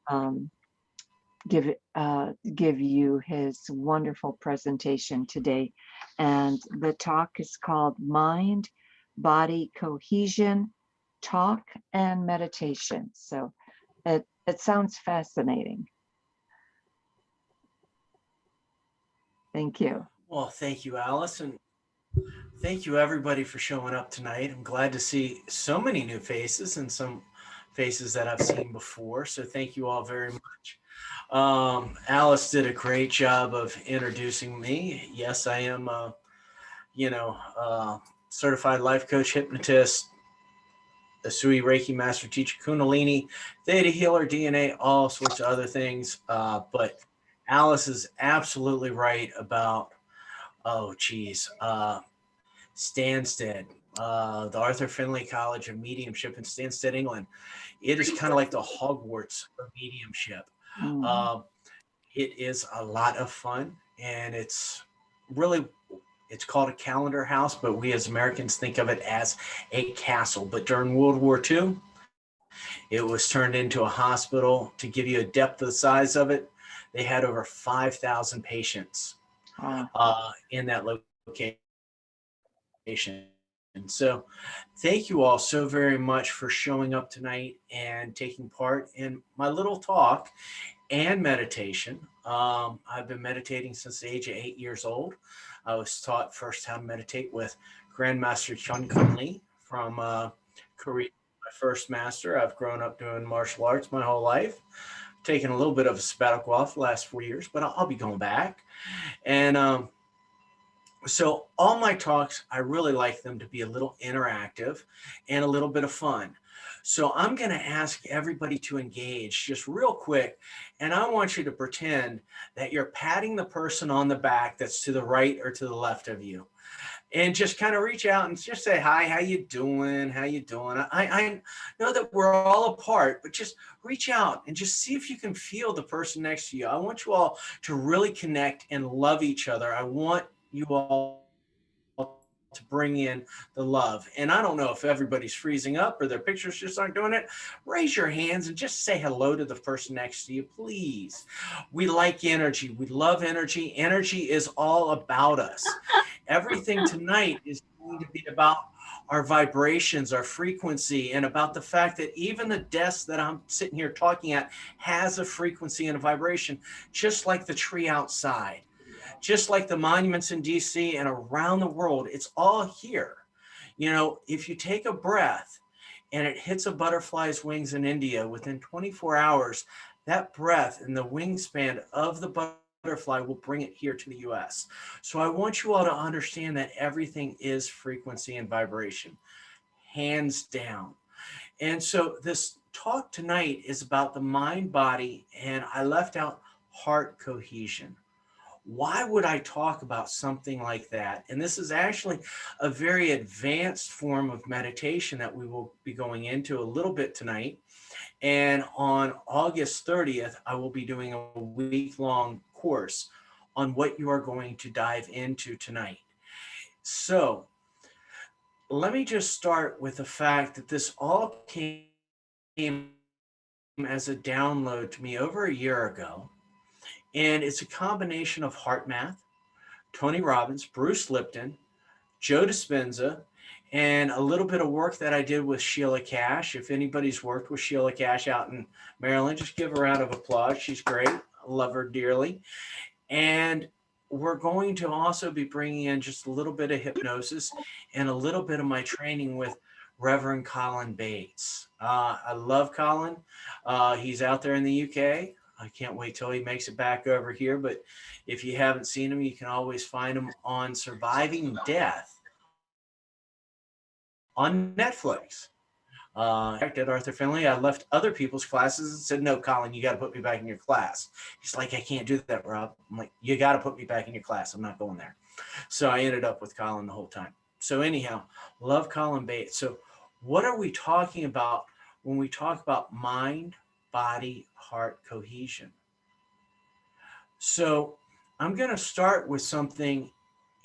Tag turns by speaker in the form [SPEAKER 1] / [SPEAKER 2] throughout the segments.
[SPEAKER 1] um, give you his wonderful presentation today. And the talk is called Mind Body Cohesion, Talk and Meditation. So it sounds fascinating. Thank you.
[SPEAKER 2] Well, thank you, Alice, and thank you everybody for showing up tonight. I'm glad to see so many new faces and some faces that I've seen before. So thank you all very much. Alice did a great job of introducing me. Yes, I am, you know, certified life coach, hypnotist, a Sui Reiki master teacher, Kundalini, Theta healer, DNA, all sorts of other things. But Alice is absolutely right about, oh, geez, Stansted, the Arthur Findlay College of Mediumship in Stansted, England. It is kind of like the Hogwarts of mediumship.
[SPEAKER 1] Mm.
[SPEAKER 2] Uh, it is a lot of fun, and really it's called a calendar house, but we as Americans think of it as a castle. But during World War II, it was turned into a hospital. To give you a depth of the size of it, they had over 5,000 patients
[SPEAKER 1] Wow.
[SPEAKER 2] in that location. So thank you all so very much for showing up tonight and taking part in my little talk and meditation. I've been meditating since the age of 8 years old. I was taught first how to meditate with Grandmaster Chun Kun Lee from Korea. My first master. I've grown up doing martial arts my whole life. Taken a little bit of a sabbatical off the last 4 years, but I'll be going back. And so all my talks, I really like them to be a little interactive and a little bit of fun. So I'm going to ask everybody to engage just real quick. And I want you to pretend that you're patting the person on the back that's to the right or to the left of you. And just kind of reach out and just say, hi, how you doing? How you doing? I know that we're all apart, but just reach out and just see if you can feel the person next to you. I want you all to really connect and love each other. I want you all to bring in the love. And I don't know if everybody's freezing up or their pictures just aren't doing it. Raise your hands and just say hello to the person next to you, please. We like energy. We love energy. Energy is all about us. Everything tonight is going to be about our vibrations, our frequency, and about the fact that even the desk that I'm sitting here talking at has a frequency and a vibration, just like the tree outside, just like the monuments in DC and around the world. It's all here. If you take a breath and it hits a butterfly's wings in India within 24 hours, that breath and the wingspan of the butterfly will bring it here to the US. So I want you all to understand that everything is frequency and vibration, hands down. And so this talk tonight is about the mind body, and I left out heart cohesion. Why would I talk about something like that? And this is actually a very advanced form of meditation that we will be going into a little bit tonight. And on August 30th, I will be doing a week-long course on what you are going to dive into tonight. So let me just start with the fact that this all came as a download to me over a year ago. And it's a combination of HeartMath, Tony Robbins, Bruce Lipton, Joe Dispenza, and a little bit of work that I did with Sheila Cash. If anybody's worked with Sheila Cash out in Maryland, just give her a round of applause. She's great. I love her dearly. And we're going to also be bringing in just a little bit of hypnosis and a little bit of my training with Reverend Colin Bates. I love Colin. He's out there in the UK. I can't wait till he makes it back over here. But if you haven't seen him, you can always find him on Surviving Death on Netflix. In fact, at Arthur Findlay, I left other people's classes and said, no, Colin, you got to put me back in your class. He's like, I can't do that, Rob. I'm like, you got to put me back in your class. I'm not going there. So I ended up with Colin the whole time. So anyhow, love Colin Bates. So what are we talking about when we talk about mind, body, heart cohesion? So I'm going to start with something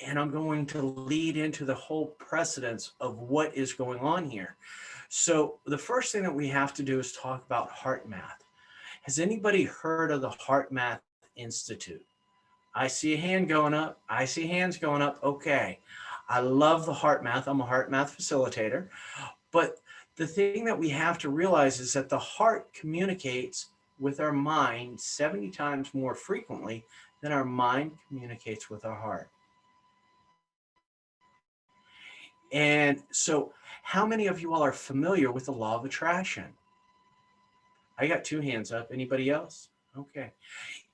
[SPEAKER 2] and I'm going to lead into the whole precedence of what is going on here. So the first thing that we have to do is talk about HeartMath. Has anybody heard of the HeartMath Institute? I see a hand going up. I see hands going up. Okay. I love the HeartMath. I'm a HeartMath facilitator. But the thing that we have to realize is that the heart communicates with our mind 70 times more frequently than our mind communicates with our heart. And so, how many of you all are familiar with the law of attraction? I got two hands up. Anybody else? Okay.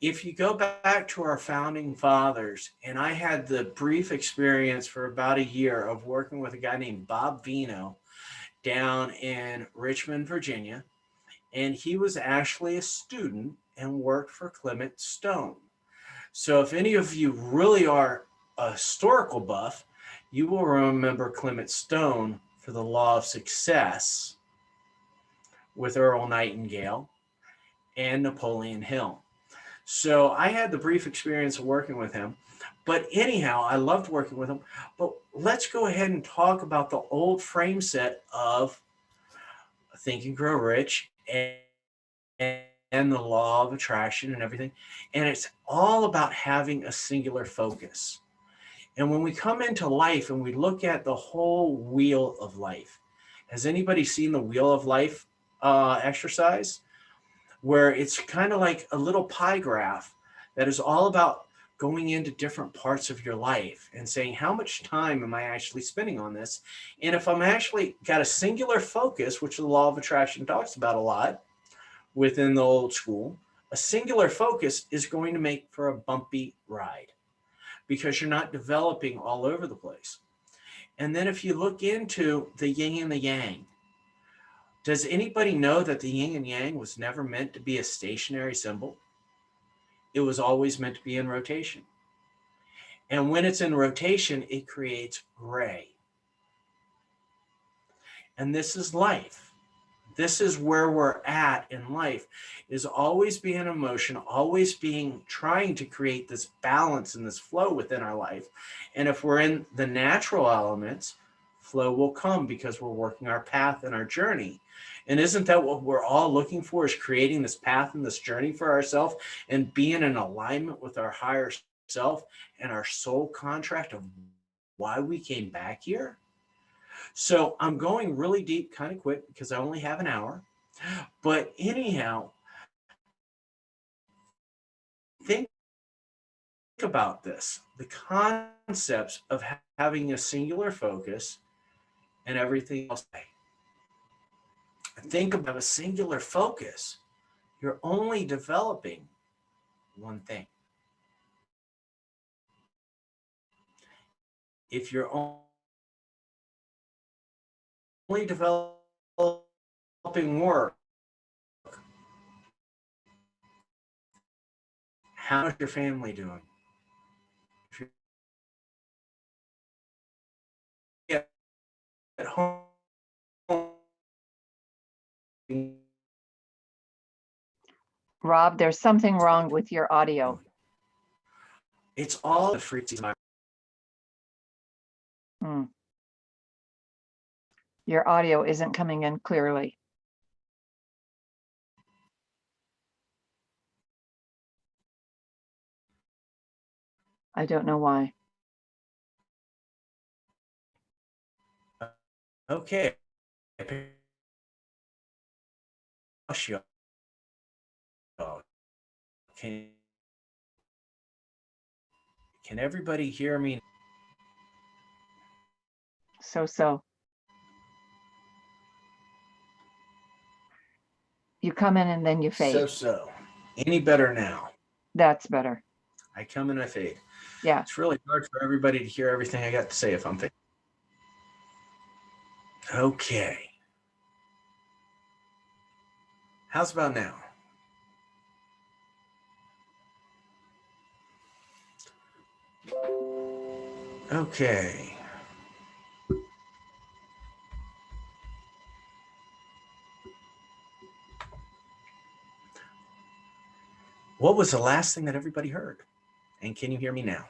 [SPEAKER 2] If you go back to our founding fathers, and I had the brief experience for about a year of working with a guy named Bob Vino down in Richmond, Virginia, and he was actually a student and worked for Clement Stone. So if any of you really are a historical buff, you will remember Clement Stone for the law of success with Earl Nightingale and Napoleon Hill. So I had the brief experience of working with him. But anyhow, I loved working with him. But let's go ahead and talk about the old frame set of Think and Grow Rich and the law of attraction and everything. And it's all about having a singular focus. And when we come into life and we look at the whole wheel of life, has anybody seen the wheel of life exercise? Where it's kind of like a little pie graph that is all about going into different parts of your life and saying, how much time am I actually spending on this? And if I'm actually got a singular focus, which the law of attraction talks about a lot within the old school, a singular focus is going to make for a bumpy ride because you're not developing all over the place. And then if you look into the yin and the yang, does anybody know that the yin and yang was never meant to be a stationary symbol? It was always meant to be in rotation. And when it's in rotation, it creates gray. And this is life. This is where we're at in life, is always being in motion, always being trying to create this balance and this flow within our life. And if we're in the natural elements, flow will come because we're working our path and our journey. And isn't that what we're all looking for, is creating this path and this journey for ourselves and being in alignment with our higher self and our soul contract of why we came back here? So I'm going really deep kind of quick because I only have an hour. But anyhow, think about this, the concepts of having a singular focus and everything else. Think about a singular focus. You're only developing one thing. If you're only developing work, how's your family doing? If you're at home,
[SPEAKER 1] Rob, there's something wrong with your audio.
[SPEAKER 2] it's all the frequency.
[SPEAKER 1] Your audio isn't coming in clearly. I don't know why.
[SPEAKER 2] Okay. Can everybody hear me?
[SPEAKER 1] So. You come in and then you fade.
[SPEAKER 2] So. Any better now?
[SPEAKER 1] That's better.
[SPEAKER 2] I come and I fade.
[SPEAKER 1] Yeah.
[SPEAKER 2] It's really hard for everybody to hear everything I got to say if I'm fading. Okay. How's about now? Okay. What was the last thing that everybody heard? And can you hear me now?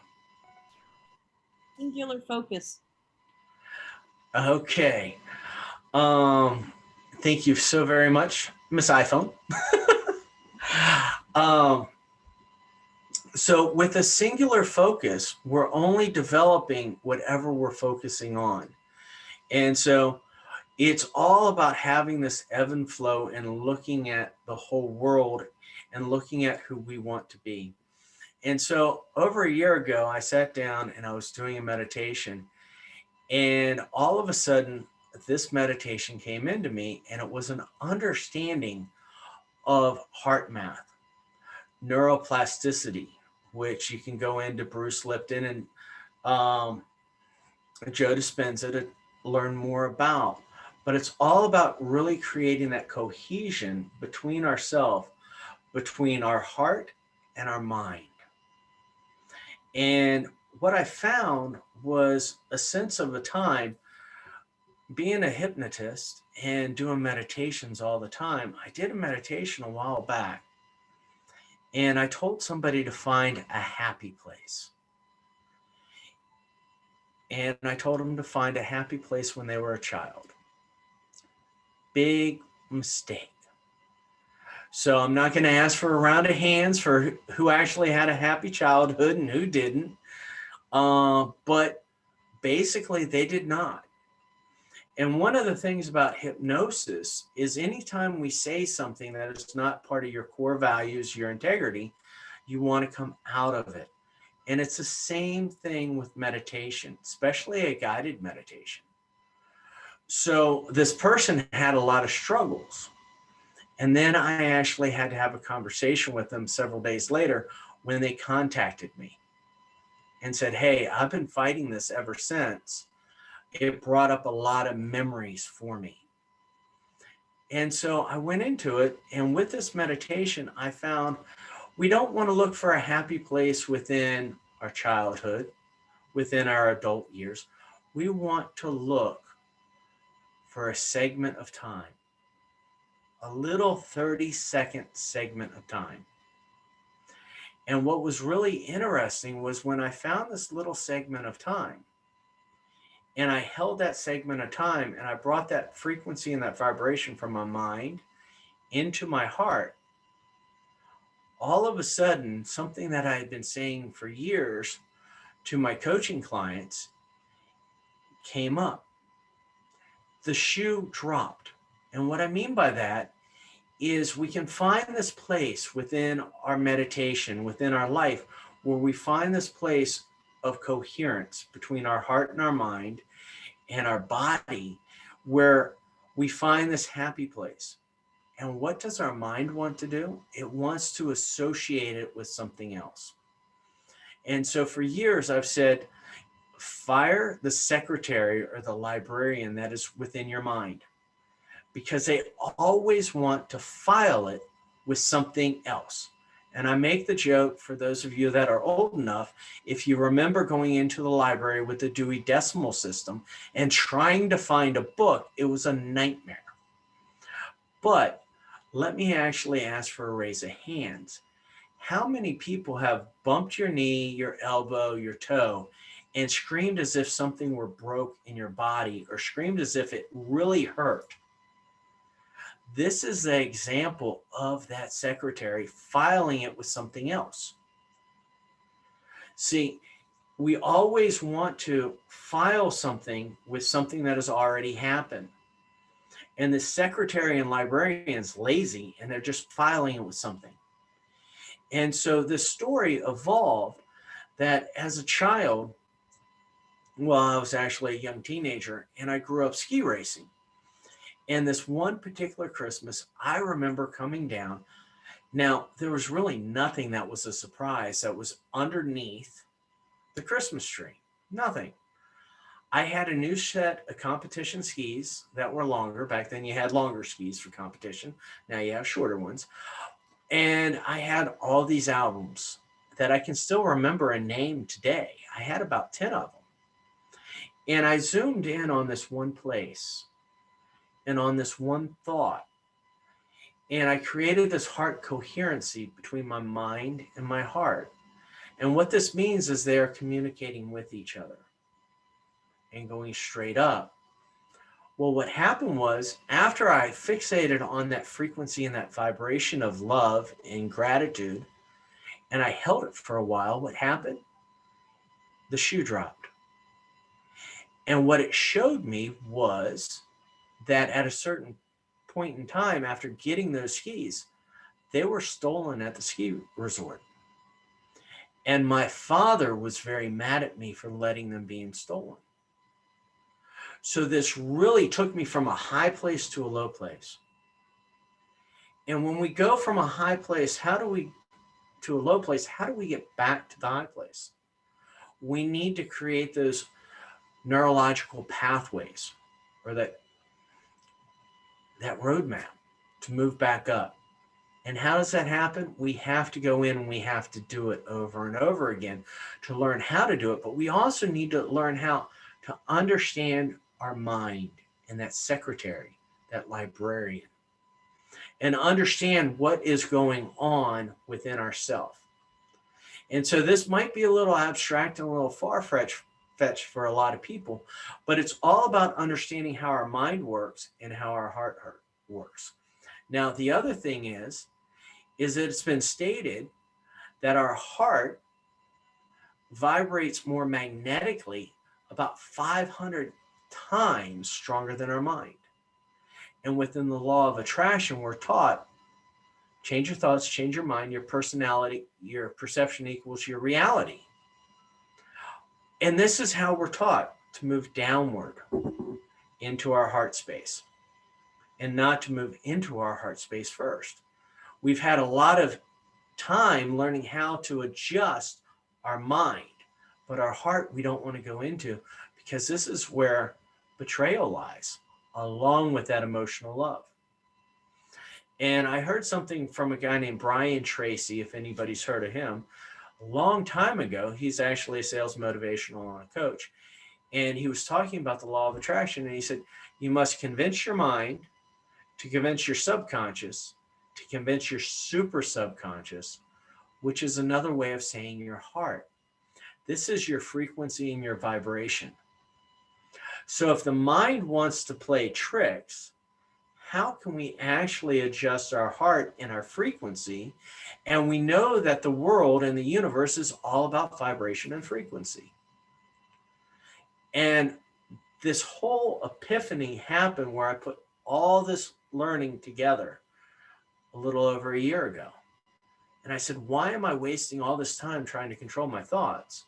[SPEAKER 3] Singular focus.
[SPEAKER 2] Okay. Thank you so very much, Miss iPhone. um, so with a singular focus, we're only developing whatever we're focusing on. And so it's all about having this ebb and flow and looking at the whole world and looking at who we want to be. And so over a year ago, I sat down and I was doing a meditation, and all of a sudden, this meditation came into me, and it was an understanding of HeartMath, neuroplasticity, which you can go into Bruce Lipton and Joe Dispenza to learn more about. But it's all about really creating that cohesion between ourselves, between our heart and our mind. And what I found was a sense of a time being a hypnotist and doing meditations all the time. I did a meditation a while back, and I told somebody to find a happy place. And I told them to find a happy place when they were a child. Big mistake. So I'm not going to ask for a round of hands for who actually had a happy childhood and who didn't. But basically, they did not. And one of the things about hypnosis is anytime we say something that is not part of your core values, your integrity, you want to come out of it. And it's the same thing with meditation, especially a guided meditation. So this person had a lot of struggles. And then I actually had to have a conversation with them several days later when they contacted me and said, hey, I've been fighting this ever since. It brought up a lot of memories for me. And so I went into it. And with this meditation, I found we don't want to look for a happy place within our childhood, within our adult years. We want to look for a segment of time, a little 30-second segment of time. And what was really interesting was when I found this little segment of time, and I held that segment of time, and I brought that frequency and that vibration from my mind into my heart, all of a sudden, something that I had been saying for years to my coaching clients came up. The shoe dropped. And what I mean by that is we can find this place within our meditation, within our life, where we find this place of coherence between our heart and our mind and our body, where we find this happy place. And what does our mind want to do? It wants to associate it with something else. And so for years, I've said, fire the secretary or the librarian that is within your mind, because they always want to file it with something else. And I make the joke, for those of you that are old enough, if you remember going into the library with the Dewey Decimal System and trying to find a book, it was a nightmare. But let me actually ask for a raise of hands. How many people have bumped your knee, your elbow, your toe, and screamed as if something were broke in your body, or screamed as if it really hurt? This is the example of that secretary filing it with something else. See, we always want to file something with something that has already happened. And the secretary and librarian's lazy, and they're just filing it with something. And so this story evolved that as a child, well, I was actually a young teenager, and I grew up ski racing. And this one particular Christmas, I remember coming down. Now, there was really nothing that was a surprise that was underneath the Christmas tree. Nothing. I had a new set of competition skis that were longer. Back then, you had longer skis for competition. Now you have shorter ones. And I had all these albums that I can still remember and name today. I had about 10 of them. And I zoomed in on this one place and on this one thought. And I created this heart coherency between my mind and my heart. And what this means is they are communicating with each other. and going straight up. Well, what happened was after I fixated on that frequency and that vibration of love and gratitude, and I held it for a while, what happened? The shoe dropped. And what it showed me was that at a certain point in time, after getting those skis, they were stolen at the ski resort. And my father was very mad at me for letting them being stolen. So this really took me from a high place to a low place. And when we go from a high place, to a low place, how do we get back to the high place? We need to create those neurological pathways, or that roadmap to move back up. And how does that happen? We have to go in and we have to do it over and over again to learn how to do it. But we also need to learn how to understand our mind and that secretary, that librarian, and understand what is going on within ourselves. And so this might be a little abstract and a little far-fetched for a lot of people, but it's all about understanding how our mind works and how our heart works. Now, the other thing is that it's been stated that our heart vibrates more magnetically about 500 times stronger than our mind. And within the law of attraction, we're taught, change your thoughts, change your mind, your personality, your perception equals your reality. And this is how we're taught to move downward into our heart space and not to move into our heart space first. We've had a lot of time learning how to adjust our mind, but our heart we don't want to go into, because this is where betrayal lies, along with that emotional love. And I heard something from a guy named Brian Tracy, if anybody's heard of him, a long time ago. He's actually a sales motivational coach. And he was talking about the law of attraction. And he said, you must convince your mind to convince your subconscious to convince your super subconscious, which is another way of saying your heart. This is your frequency and your vibration. So if the mind wants to play tricks, how can we actually adjust our heart and our frequency? And we know that the world and the universe is all about vibration and frequency. And this whole epiphany happened where I put all this learning together a little over a year ago. And I said, why am I wasting all this time trying to control my thoughts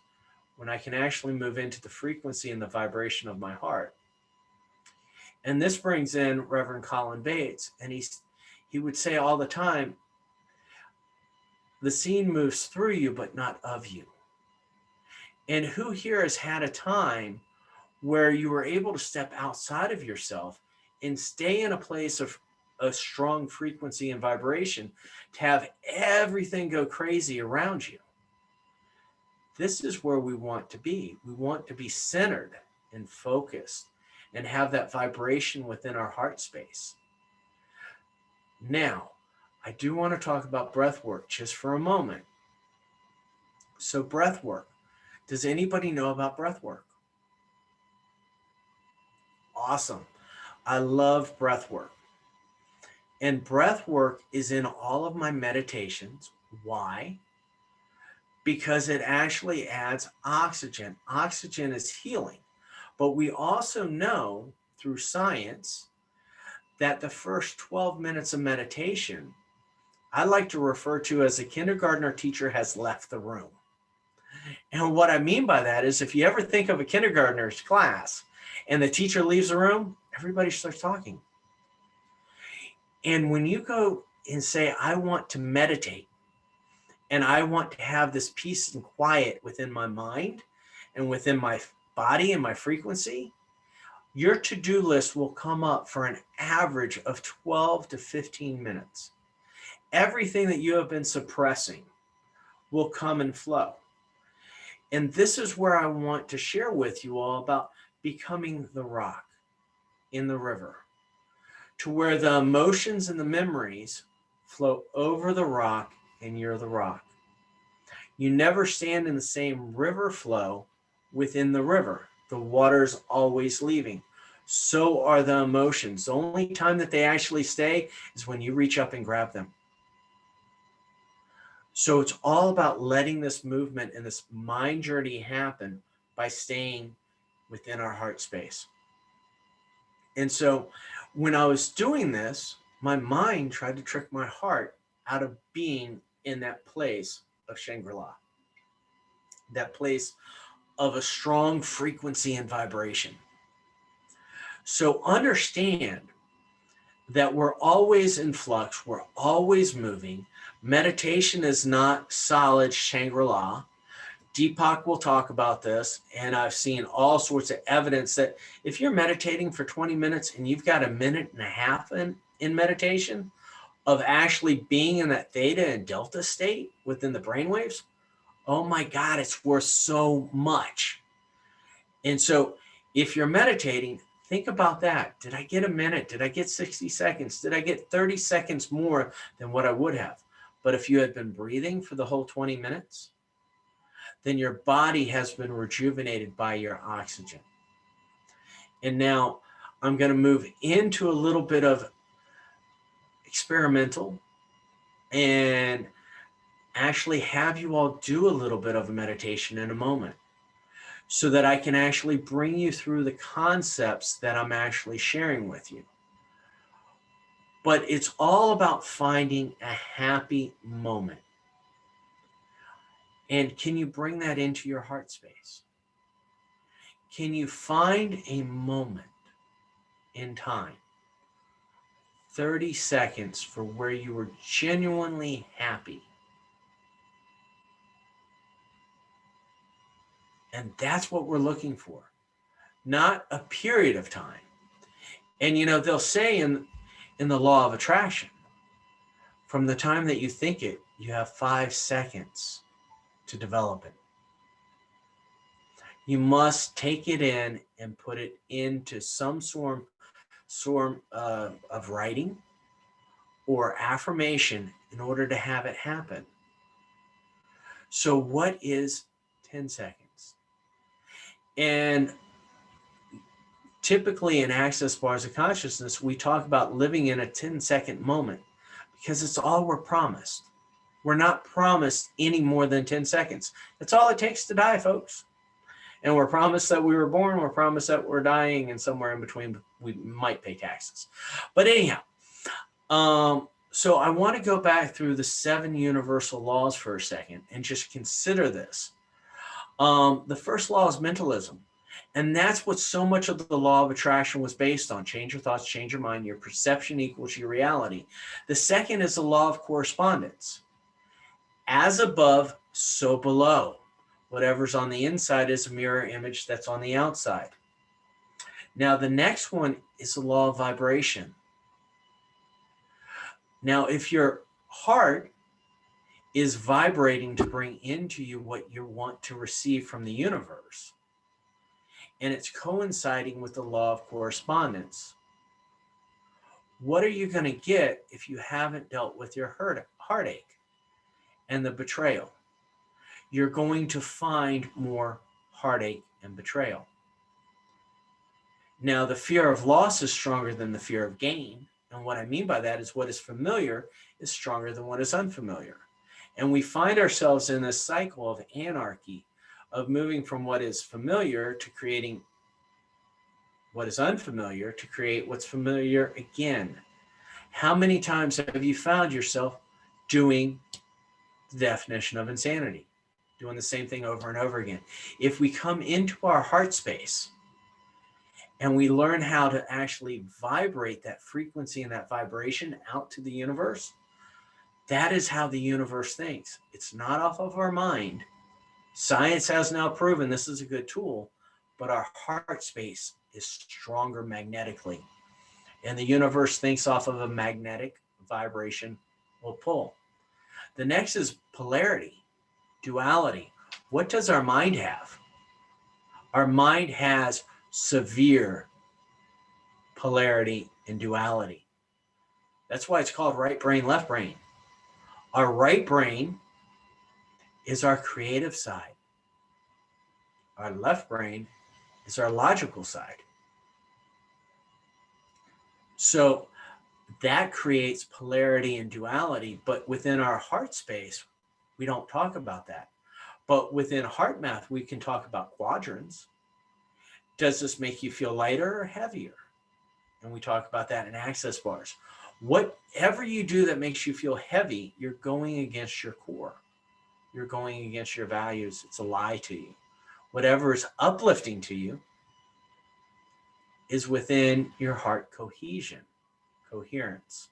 [SPEAKER 2] when I can actually move into the frequency and the vibration of my heart? And this brings in Reverend Colin Bates. And he would say all the time, the scene moves through you, but not of you. And who here has had a time where you were able to step outside of yourself and stay in a place of a strong frequency and vibration to have everything go crazy around you? This is where we want to be. We want to be centered and focused and have that vibration within our heart space. Now, I do want to talk about breath work just for a moment. So breath work. Does anybody know about breath work? Awesome. I love breath work. And breath work is in all of my meditations. Why? Because it actually adds oxygen. Oxygen is healing. But we also know through science that the first 12 minutes of meditation, I like to refer to as a kindergartner teacher has left the room. And what I mean by that is, if you ever think of a kindergartner's class and the teacher leaves the room, everybody starts talking. And when you go and say, I want to meditate and I want to have this peace and quiet within my mind and within my body and my frequency, your to-do list will come up for an average of 12 to 15 minutes. Everything that you have been suppressing will come and flow. And this is where I want to share with you all about becoming the rock in the river, to where the emotions and the memories flow over the rock and you're the rock. You never stand in the same river flow within the river. The water's always leaving. So are the emotions. The only time that they actually stay is when you reach up and grab them. So it's all about letting this movement and this mind journey happen by staying within our heart space. And so when I was doing this, my mind tried to trick my heart out of being in that place of Shangri-La, that place of a strong frequency and vibration. So understand that we're always in flux, we're always moving. Meditation is not solid Shangri-La. Deepak will talk about this, and I've seen all sorts of evidence that if you're meditating for 20 minutes and you've got a minute and a half in meditation of actually being in that theta and delta state within the brainwaves, oh my God, it's worth so much. And so if you're meditating, think about that. Did I get a minute? Did I get 60 seconds? Did I get 30 seconds more than what I would have? But if you had been breathing for the whole 20 minutes, then your body has been rejuvenated by your oxygen. And now I'm going to move into a little bit of experimental and actually have you all do a little bit of a meditation in a moment so that I can actually bring you through the concepts that I'm actually sharing with you. But it's all about finding a happy moment. And can you bring that into your heart space? Can you find a moment in time, 30 seconds, for where you were genuinely happy? And that's what we're looking for, not a period of time. And they'll say in the law of attraction, from the time that you think it, you have 5 seconds to develop it. You must take it in and put it into some sort of writing or affirmation in order to have it happen. So what is 10 seconds? And typically in Access Bars of Consciousness, we talk about living in a 10-second moment because it's all we're promised. We're not promised any more than 10 seconds. That's all it takes to die, folks. And we're promised that we were born, we're promised that we're dying, and somewhere in between we might pay taxes. But anyhow, so I want to go back through the 7 universal laws for a second and just consider this. The first law is mentalism. And that's what so much of the law of attraction was based on. Change your thoughts, change your mind. Your perception equals your reality. The second is the law of correspondence. As above, so below. Whatever's on the inside is a mirror image that's on the outside. Now, the next one is the law of vibration. Now, if your heart is vibrating to bring into you what you want to receive from the universe, and it's coinciding with the law of correspondence, what are you going to get if you haven't dealt with your heartache and the betrayal? You're going to find more heartache and betrayal. Now, the fear of loss is stronger than the fear of gain. And what I mean by that is what is familiar is stronger than what is unfamiliar. And we find ourselves in this cycle of anarchy, of moving from what is familiar to creating what is unfamiliar to create what's familiar again. How many times have you found yourself doing the definition of insanity, doing the same thing over and over again? If we come into our heart space and we learn how to actually vibrate that frequency and that vibration out to the universe, that is how the universe thinks. It's not off of our mind. Science has now proven this is a good tool, but our heart space is stronger magnetically. And the universe thinks off of a magnetic vibration will pull. The next is polarity, duality. What does our mind have? Our mind has severe polarity and duality. That's why it's called right brain, left brain. Our right brain is our creative side. Our left brain is our logical side. So that creates polarity and duality, but within our heart space, we don't talk about that. But within HeartMath, we can talk about quadrants. Does this make you feel lighter or heavier? And we talk about that in access bars. Whatever you do that makes you feel heavy, you're going against your core. You're going against your values. It's a lie to you. Whatever is uplifting to you is within your heart cohesion, coherence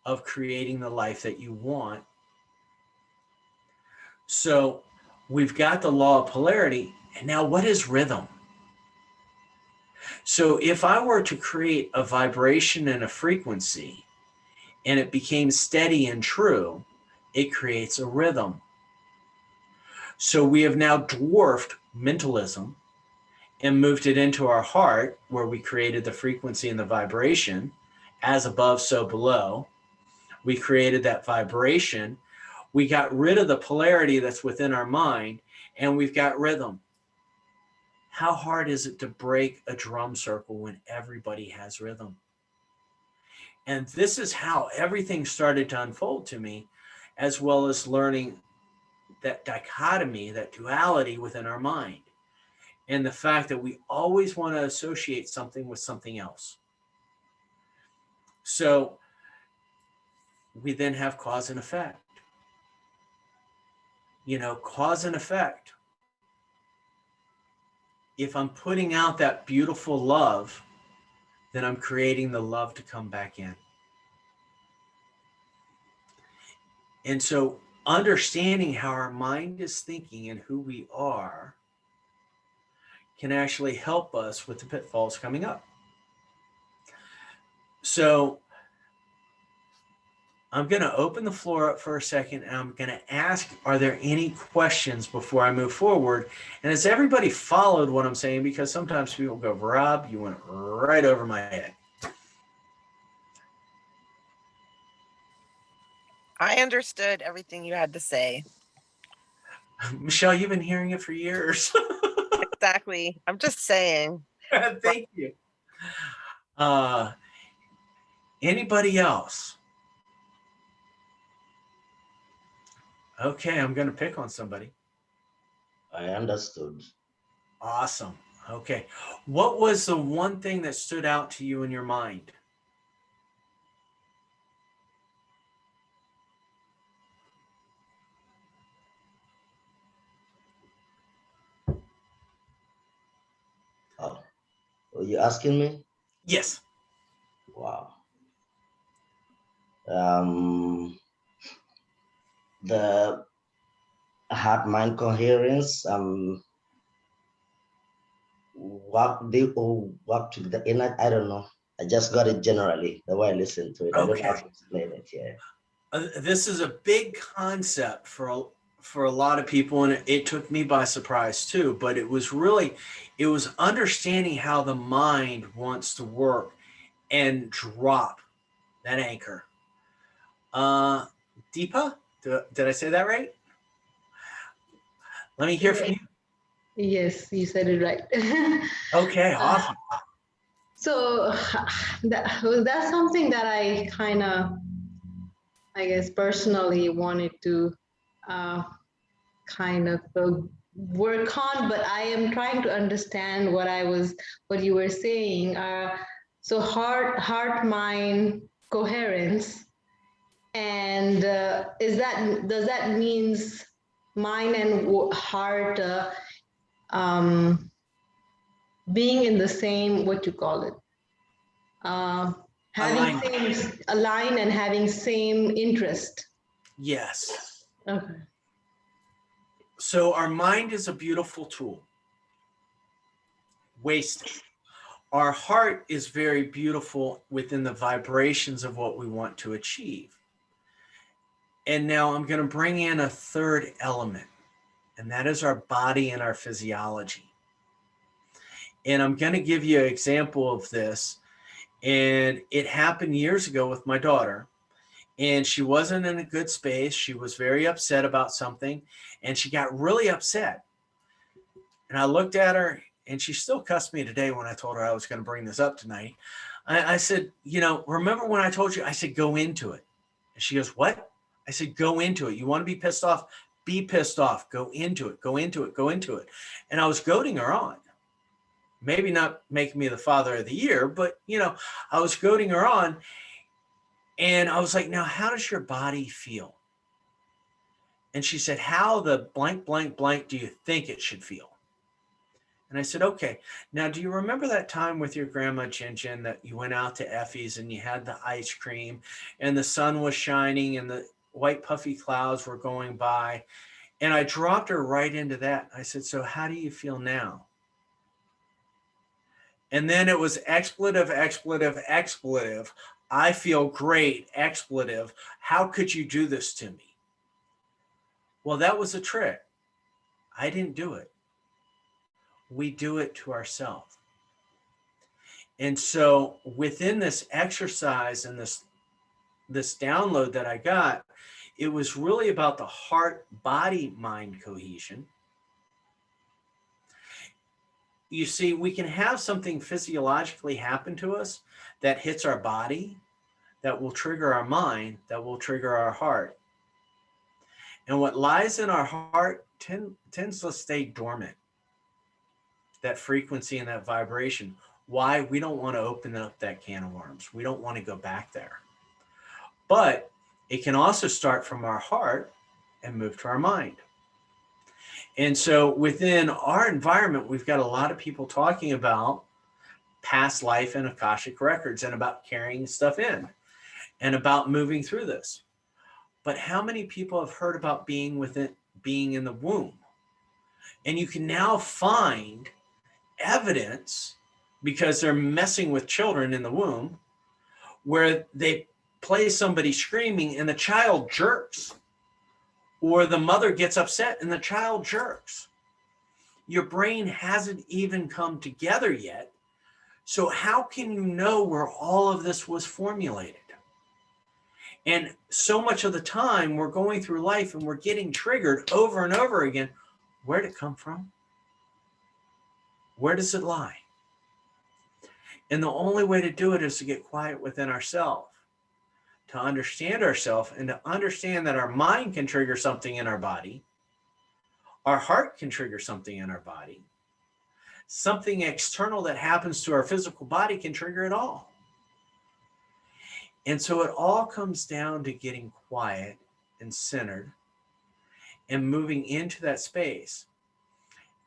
[SPEAKER 2] of creating the life that you want. So we've got the law of polarity. And now what is rhythm? So if I were to create a vibration and a frequency and it became steady and true, it creates a rhythm. So we have now dwarfed mentalism and moved it into our heart, where we created the frequency and the vibration, as above, so below. We created that vibration. We got rid of the polarity that's within our mind, and we've got rhythm. How hard is it to break a drum circle when everybody has rhythm? And this is how everything started to unfold to me, as well as learning that dichotomy, that duality within our mind, and the fact that we always want to associate something with something else. So we then have cause and effect. Cause and effect. If I'm putting out that beautiful love, then I'm creating the love to come back in. And so understanding how our mind is thinking and who we are can actually help us with the pitfalls coming up. So I'm going to open the floor up for a second, and I'm going to ask, are there any questions before I move forward? And has everybody followed what I'm saying? Because sometimes people go, Rob, you went right over my head.
[SPEAKER 3] I understood everything you had to say.
[SPEAKER 2] Michelle, you've been hearing it for years.
[SPEAKER 3] Exactly. I'm just saying.
[SPEAKER 2] Thank you. Anybody else? Okay, I'm going to pick on somebody.
[SPEAKER 4] I understood.
[SPEAKER 2] Awesome. Okay. What was the one thing that stood out to you in your mind?
[SPEAKER 4] Oh, are you asking me?
[SPEAKER 2] Yes.
[SPEAKER 4] Wow. The heart-mind coherence, work to the inner, I don't know. I just got it generally, the way I listen to it. I don't have to explain it, yeah.
[SPEAKER 2] This is a big concept for a lot of people, and it took me by surprise too, but it was understanding how the mind wants to work and drop that anchor. Deepa, did I say that right? Let me hear from you.
[SPEAKER 5] Yes, you said it right.
[SPEAKER 2] Okay, awesome.
[SPEAKER 5] So that's something that I kind of, I guess, personally wanted to kind of work on, but I am trying to understand what you were saying. So heart, mind coherence, and does that means mind and heart being in the same, what you call it, having same align and having same interest?
[SPEAKER 2] Yes.
[SPEAKER 5] Okay.
[SPEAKER 2] So our mind is a beautiful tool. Wasted. Our heart is very beautiful within the vibrations of what we want to achieve. And now I'm going to bring in a third element, and that is our body and our physiology. And I'm going to give you an example of this. And it happened years ago with my daughter. And she wasn't in a good space. She was very upset about something, and she got really upset. And I looked at her and she still cussed me today when I told her I was going to bring this up tonight. I said, you know, remember when I told you, I said, go into it. And she goes, what? I said, go into it. You want to be pissed off? Be pissed off. Go into it. Go into it. Go into it. And I was goading her on. Maybe not making me the father of the year, but, you know, I was goading her on. And I was like, now, how does your body feel? And she said, how the blank, blank, blank do you think it should feel? And I said, okay, now do you remember that time with your grandma Jin Jin that you went out to Effie's and you had the ice cream and the sun was shining and the white puffy clouds were going by? And I dropped her right into that. I said, so how do you feel now? And then it was expletive, expletive, expletive. I feel great, expletive. How could you do this to me? Well, that was a trick. I didn't do it. We do it to ourselves. And so within this exercise and this download that I got, it was really about the heart, body, mind cohesion. You see, we can have something physiologically happen to us that hits our body, that will trigger our mind, that will trigger our heart. And what lies in our heart tends to stay dormant. That frequency and that vibration. Why? We don't want to open up that can of worms. We don't want to go back there. But it can also start from our heart and move to our mind. And so within our environment, we've got a lot of people talking about past life and Akashic records and about carrying stuff in and about moving through this. But how many people have heard about being in the womb? And you can now find evidence, because they're messing with children in the womb, where they play somebody screaming and the child jerks, or the mother gets upset and the child jerks. Your brain hasn't even come together yet. So how can you know where all of this was formulated? And so much of the time we're going through life and we're getting triggered over and over again. Where'd it come from? Where does it lie? And the only way to do it is to get quiet within ourselves, to understand ourselves, and to understand that our mind can trigger something in our body. Our heart can trigger something in our body. Something external that happens to our physical body can trigger it all. And so it all comes down to getting quiet and centered and moving into that space.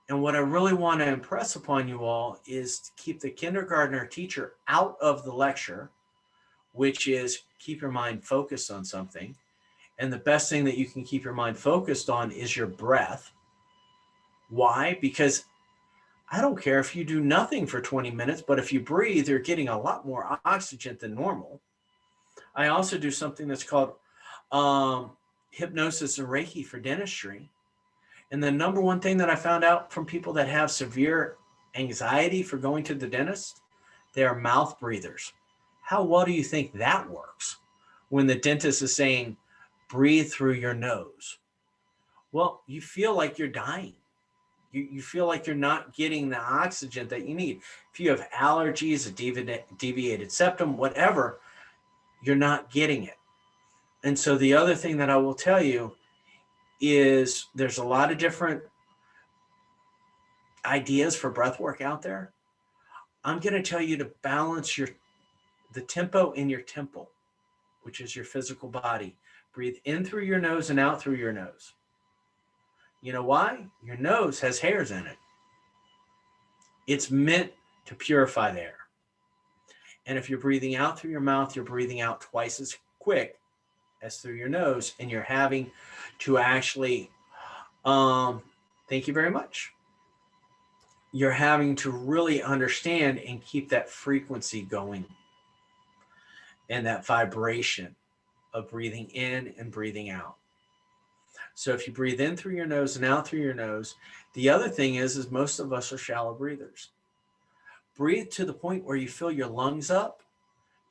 [SPEAKER 2] And what I really want to impress upon you all is to keep the kindergartner teacher out of the lecture, which is keep your mind focused on something. And the best thing that you can keep your mind focused on is your breath. Why? Because I don't care if you do nothing for 20 minutes, but if you breathe, you're getting a lot more oxygen than normal. I also do something that's called hypnosis and Reiki for dentistry. And the number one thing that I found out from people that have severe anxiety for going to the dentist, they are mouth breathers. How well do you think that works when the dentist is saying, breathe through your nose? Well, you feel like you're dying. You feel like you're not getting the oxygen that you need. If you have allergies, a deviated septum, whatever, you're not getting it. And so the other thing that I will tell you is there's a lot of different ideas for breath work out there. I'm going to tell you to balance the tempo in your temple, which is your physical body. Breathe in through your nose and out through your nose. You know why? Your nose has hairs in it. It's meant to purify the air. And if you're breathing out through your mouth, you're breathing out twice as quick as through your nose, and you're having to actually, thank you very much. You're having to really understand and keep that frequency going and that vibration of breathing in and breathing out. So if you breathe in through your nose and out through your nose, the other thing is most of us are shallow breathers. Breathe to the point where you fill your lungs up.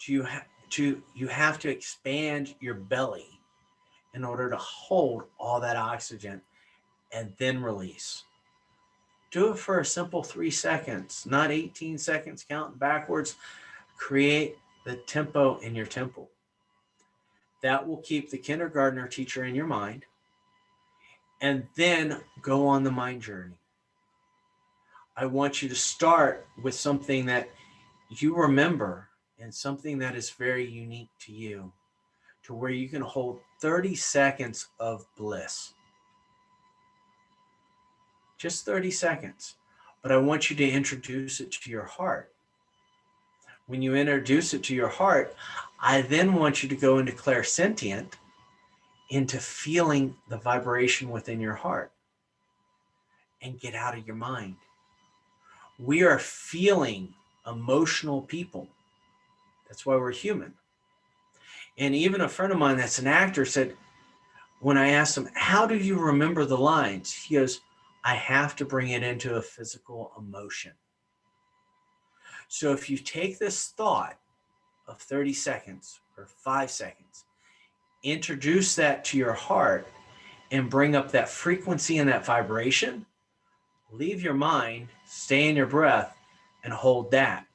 [SPEAKER 2] You have to expand your belly in order to hold all that oxygen and then release. Do it for a simple 3 seconds, not 18 seconds counting backwards. Create the tempo in your temple. That will keep the kindergartner teacher in your mind, and then go on the mind journey. I want you to start with something that you remember and something that is very unique to you, to where you can hold 30 seconds of bliss. Just 30 seconds. But I want you to introduce it to your heart. When you introduce it to your heart, I then want you to go into clairsentient, into feeling the vibration within your heart, and get out of your mind. We are feeling emotional people. That's why we're human. And even a friend of mine that's an actor said, when I asked him, how do you remember the lines? He goes, I have to bring it into a physical emotion. So if you take this thought of 30 seconds or 5 seconds, introduce that to your heart and bring up that frequency and that vibration, leave your mind, stay in your breath, and hold that.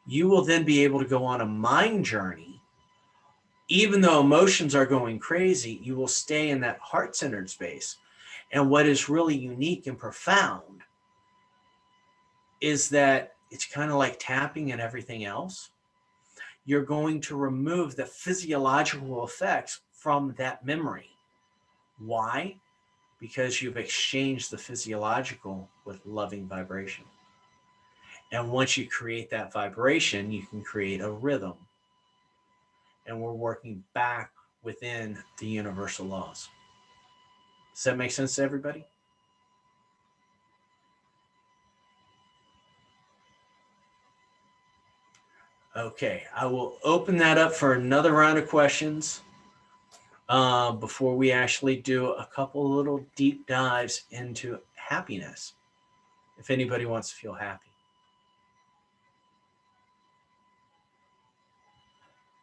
[SPEAKER 2] You will then be able to go on a mind journey. Even though emotions are going crazy, you will stay in that heart-centered space. And what is really unique and profound is that it's kind of like tapping and everything else. You're going to remove the physiological effects from that memory. Why? Because you've exchanged the physiological with loving vibration. And once you create that vibration, you can create a rhythm. And we're working back within the universal laws. Does that make sense to everybody? Okay, I will open that up for another round of questions before we actually do a couple little deep dives into happiness, if anybody wants to feel happy.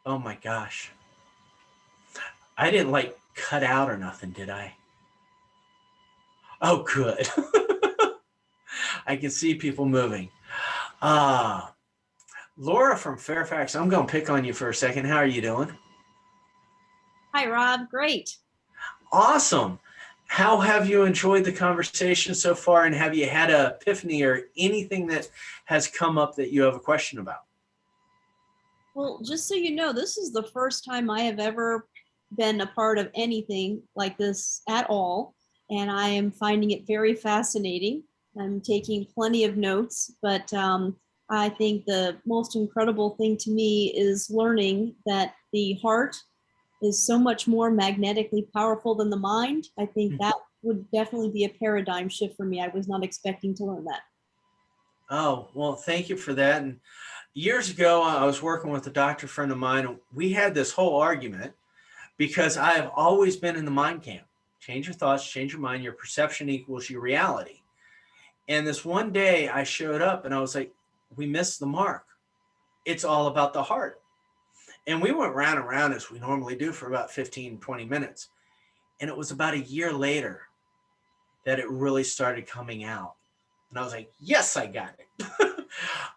[SPEAKER 2] Oh my gosh. I didn't like cut out or nothing, did I? Oh, good. I can see people moving. Laura from Fairfax, I'm going to pick on you for a second. How are you doing?
[SPEAKER 6] Hi, Rob. Great.
[SPEAKER 2] Awesome. How have you enjoyed the conversation so far? And have you had an epiphany or anything that has come up that you have a question about?
[SPEAKER 6] Well, just so you know, this is the first time I have ever been a part of anything like this at all. And I am finding it very fascinating. I'm taking plenty of notes, but I think the most incredible thing to me is learning that the heart is so much more magnetically powerful than the mind. I think that would definitely be a paradigm shift for me. I was not expecting to learn that.
[SPEAKER 2] Oh, well, thank you for that. And years ago, I was working with a doctor friend of mine, and we had this whole argument because I have always been in the mind camp. Change your thoughts, change your mind, your perception equals your reality. And this one day I showed up and I was like, we missed the mark. It's all about the heart. And we went round and round as we normally do for about 15, 20 minutes. And it was about a year later that it really started coming out. And I was like, yes, I got it.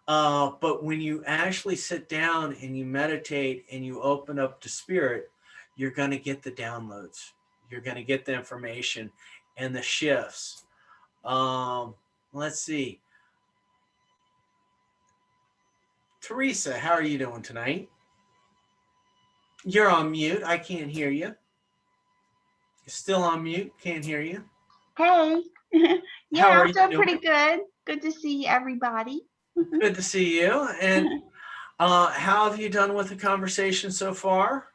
[SPEAKER 2] But when you actually sit down and you meditate and you open up to spirit, you're going to get the downloads. You're going to get the information and the shifts. Let's see. Teresa, how are you doing tonight? You're on mute. I can't hear you. You're still on mute. Can't hear you.
[SPEAKER 7] Hey. Yeah,
[SPEAKER 2] How are
[SPEAKER 7] I'm
[SPEAKER 2] you
[SPEAKER 7] doing
[SPEAKER 2] doing?
[SPEAKER 7] pretty good. Good to see everybody.
[SPEAKER 2] Good to see you. And how have you done with the conversation so far?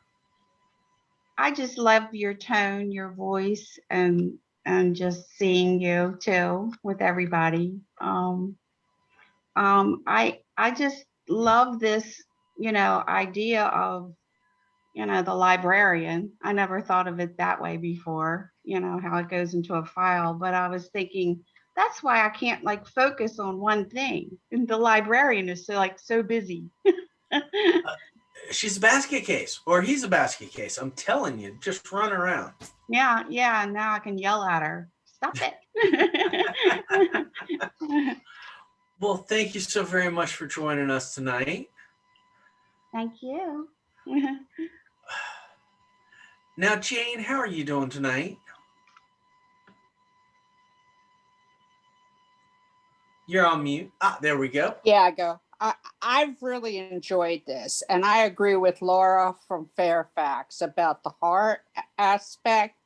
[SPEAKER 2] I
[SPEAKER 7] just love your tone, your voice, and just seeing you too with everybody. I just love this, idea of, the librarian. I never thought of it that way before, how it goes into a file, but I was thinking that's why I can't focus on one thing. And the librarian is so busy.
[SPEAKER 2] She's a basket case, or he's a basket case. I'm telling you, just run around.
[SPEAKER 7] Yeah. Now I can yell at her. Stop it.
[SPEAKER 2] Well, thank you so very much for joining us tonight.
[SPEAKER 7] Thank you.
[SPEAKER 2] Now, Jane, how are you doing tonight? You're on mute. Ah, there we go.
[SPEAKER 8] Yeah, I go. I've really enjoyed this, and I agree with Laura from Fairfax about the heart aspect.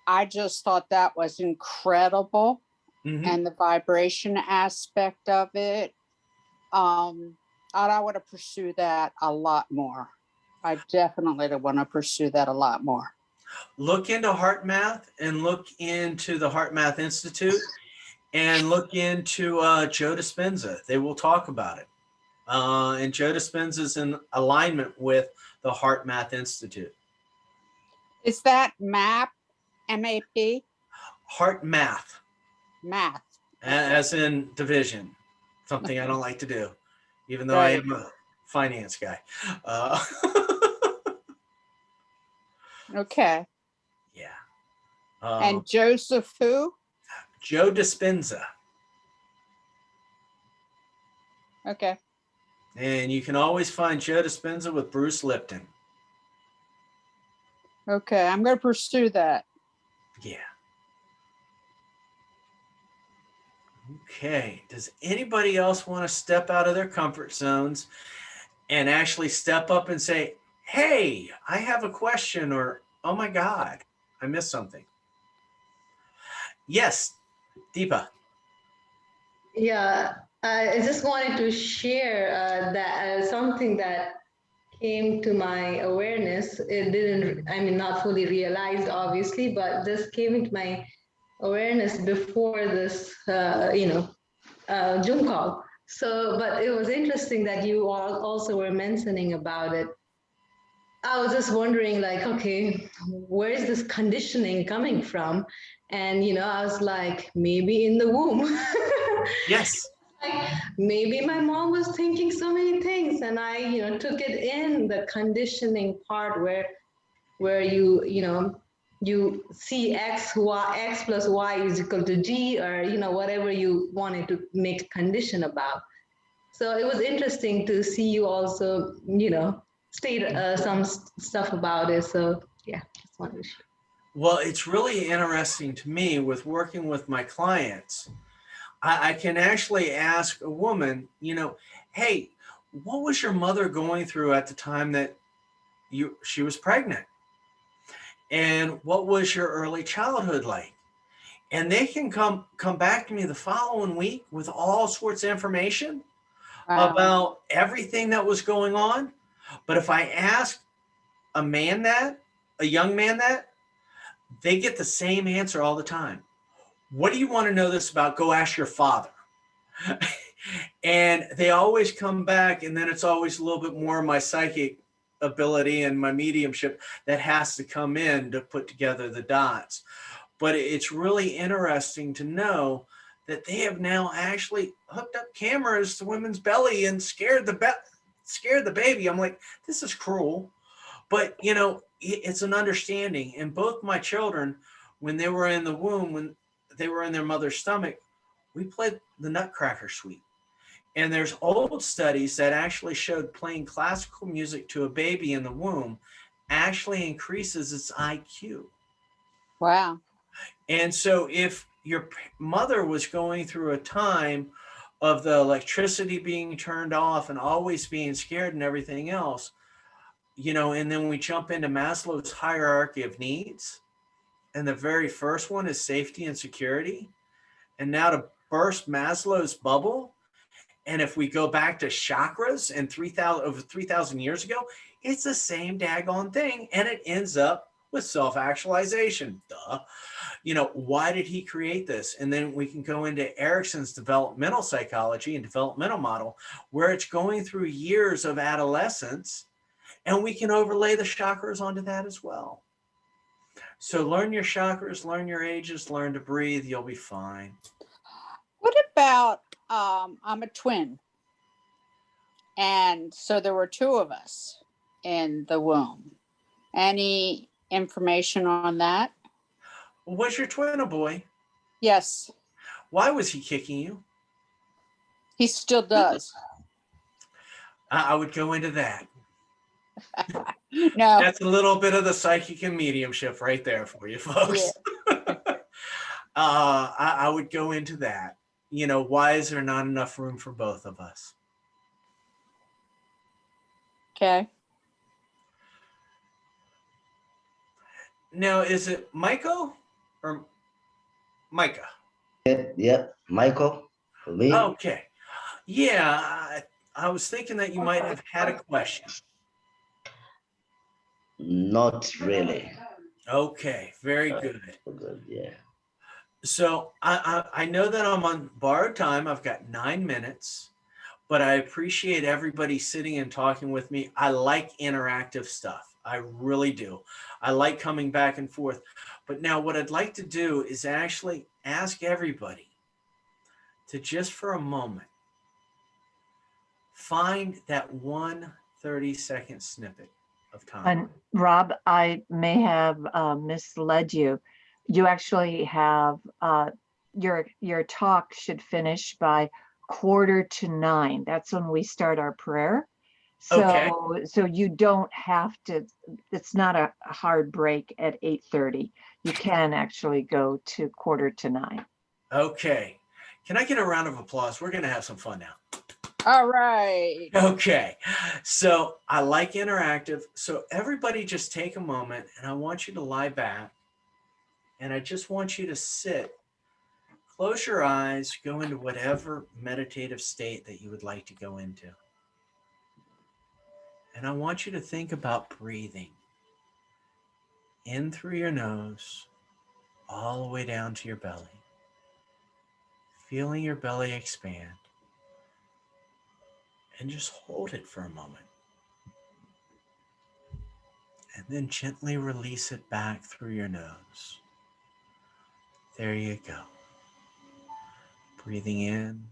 [SPEAKER 8] I just thought that was incredible, and the vibration aspect of it. I want to pursue that a lot more. I definitely want to pursue that a lot more.
[SPEAKER 2] Look into HeartMath and look into the HeartMath Institute. And look into Joe Dispenza. They will talk about it. And Joe Dispenza is in alignment with the HeartMath Institute.
[SPEAKER 8] Is that MAP? M-A-P?
[SPEAKER 2] HeartMath.
[SPEAKER 8] Math.
[SPEAKER 2] As in division. Something I don't like to do, even though I am a finance guy.
[SPEAKER 8] Okay.
[SPEAKER 2] Yeah.
[SPEAKER 8] And Joseph who?
[SPEAKER 2] Joe Dispenza.
[SPEAKER 8] Okay.
[SPEAKER 2] And you can always find Joe Dispenza with Bruce Lipton.
[SPEAKER 8] Okay, I'm going to pursue that.
[SPEAKER 2] Yeah. Okay. Does anybody else want to step out of their comfort zones and actually step up and say, hey, I have a question, or, oh my God, I missed something? Yes, Deepa.
[SPEAKER 5] Yeah, I just wanted to share that something that came to my awareness. It didn't, I mean, not fully realized, obviously, but this came into my awareness before this, Zoom call. So, but it was interesting that you all also were mentioning about it. I was just wondering, like, okay, where is this conditioning coming from? And, I was like, maybe in the womb.
[SPEAKER 2] Yes.
[SPEAKER 5] Like, maybe my mom was thinking so many things, and I, took it in the conditioning part where you see X plus Y is equal to G, or, whatever you wanted to make a condition about. So it was interesting to see you also, state some stuff about it. So yeah, just wanted to share.
[SPEAKER 2] Well, it's really interesting to me with working with my clients. I can actually ask a woman, hey, what was your mother going through at the time that she was pregnant? And what was your early childhood like? And they can come back to me the following week with all sorts of information about everything that was going on. But if I ask a young man that, they get the same answer all the time. What do you want to know this about? Go ask your father. And they always come back, and then it's always a little bit more of my psychic ability and my mediumship that has to come in to put together the dots. But it's really interesting to know that they have now actually hooked up cameras to women's belly and scared the baby. I'm like, this is cruel. But, it's an understanding. And both my children, when they were in the womb, when they were in their mother's stomach, we played the Nutcracker Suite. And there's old studies that actually showed playing classical music to a baby in the womb actually increases its IQ.
[SPEAKER 8] Wow.
[SPEAKER 2] And so if your mother was going through a time of the electricity being turned off and always being scared and everything else, and then we jump into Maslow's hierarchy of needs. And the very first one is safety and security. And now to burst Maslow's bubble, and if we go back to chakras and over 3,000 years ago, it's the same daggone thing. And it ends up with self-actualization. Duh. Why did he create this? And then we can go into Erickson's developmental psychology and developmental model, where it's going through years of adolescence, and we can overlay the chakras onto that as well. So learn your chakras, learn your ages, learn to breathe. You'll be fine.
[SPEAKER 8] What about, I'm a twin. And so there were two of us in the womb. Any information on that?
[SPEAKER 2] Was your twin a boy?
[SPEAKER 8] Yes,
[SPEAKER 2] Why was he kicking you?
[SPEAKER 8] he still does.
[SPEAKER 2] I would go into that.
[SPEAKER 8] No,
[SPEAKER 2] That's a little bit of the psychic and mediumship right there for you folks. I would go into that. Why is there not enough room for both of us?
[SPEAKER 8] okay.
[SPEAKER 2] Now, is it Michael or Micah?
[SPEAKER 4] Yep. Michael, for me.
[SPEAKER 2] Okay. Yeah, I was thinking that you might have had a question.
[SPEAKER 4] Not really.
[SPEAKER 2] Okay, very good.
[SPEAKER 4] Good, yeah.
[SPEAKER 2] So I know that I'm on borrowed time. I've got 9 minutes, but I appreciate everybody sitting and talking with me. I like interactive stuff. I really do. I like coming back and forth. But now what I'd like to do is actually ask everybody to just for a moment find that 1 30-second snippet of time.
[SPEAKER 1] And Rob, I may have misled you. You actually have your talk should finish by 8:45. That's when we start our prayer. So
[SPEAKER 2] Okay.
[SPEAKER 1] so you don't have to, it's not a hard break at 8:30. You can actually go to 8:45.
[SPEAKER 2] Okay. Can I get a round of applause? We're going to have some fun now.
[SPEAKER 8] All right.
[SPEAKER 2] Okay. So I like interactive. So everybody just take a moment and I want you to lie back and I just want you to sit, close your eyes, go into whatever meditative state that you would like to go into. And I want you to think about breathing in through your nose, all the way down to your belly. Feeling your belly expand. And just hold it for a moment. And then gently release it back through your nose. There you go. Breathing in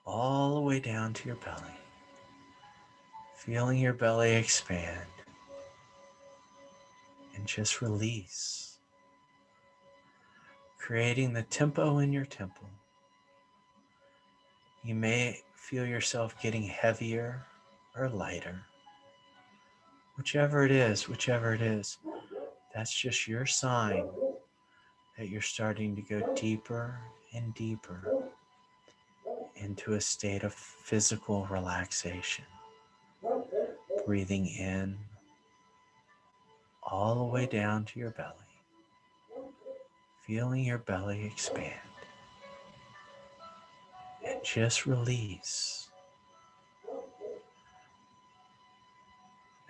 [SPEAKER 2] all the way down to your belly. Feeling your belly expand. And just release. Creating the tempo in your temple. You may feel yourself getting heavier or lighter. Whichever it is, that's just your sign that you're starting to go deeper and deeper into a state of physical relaxation. Breathing in all the way down to your belly. Feeling your belly expand. And just release.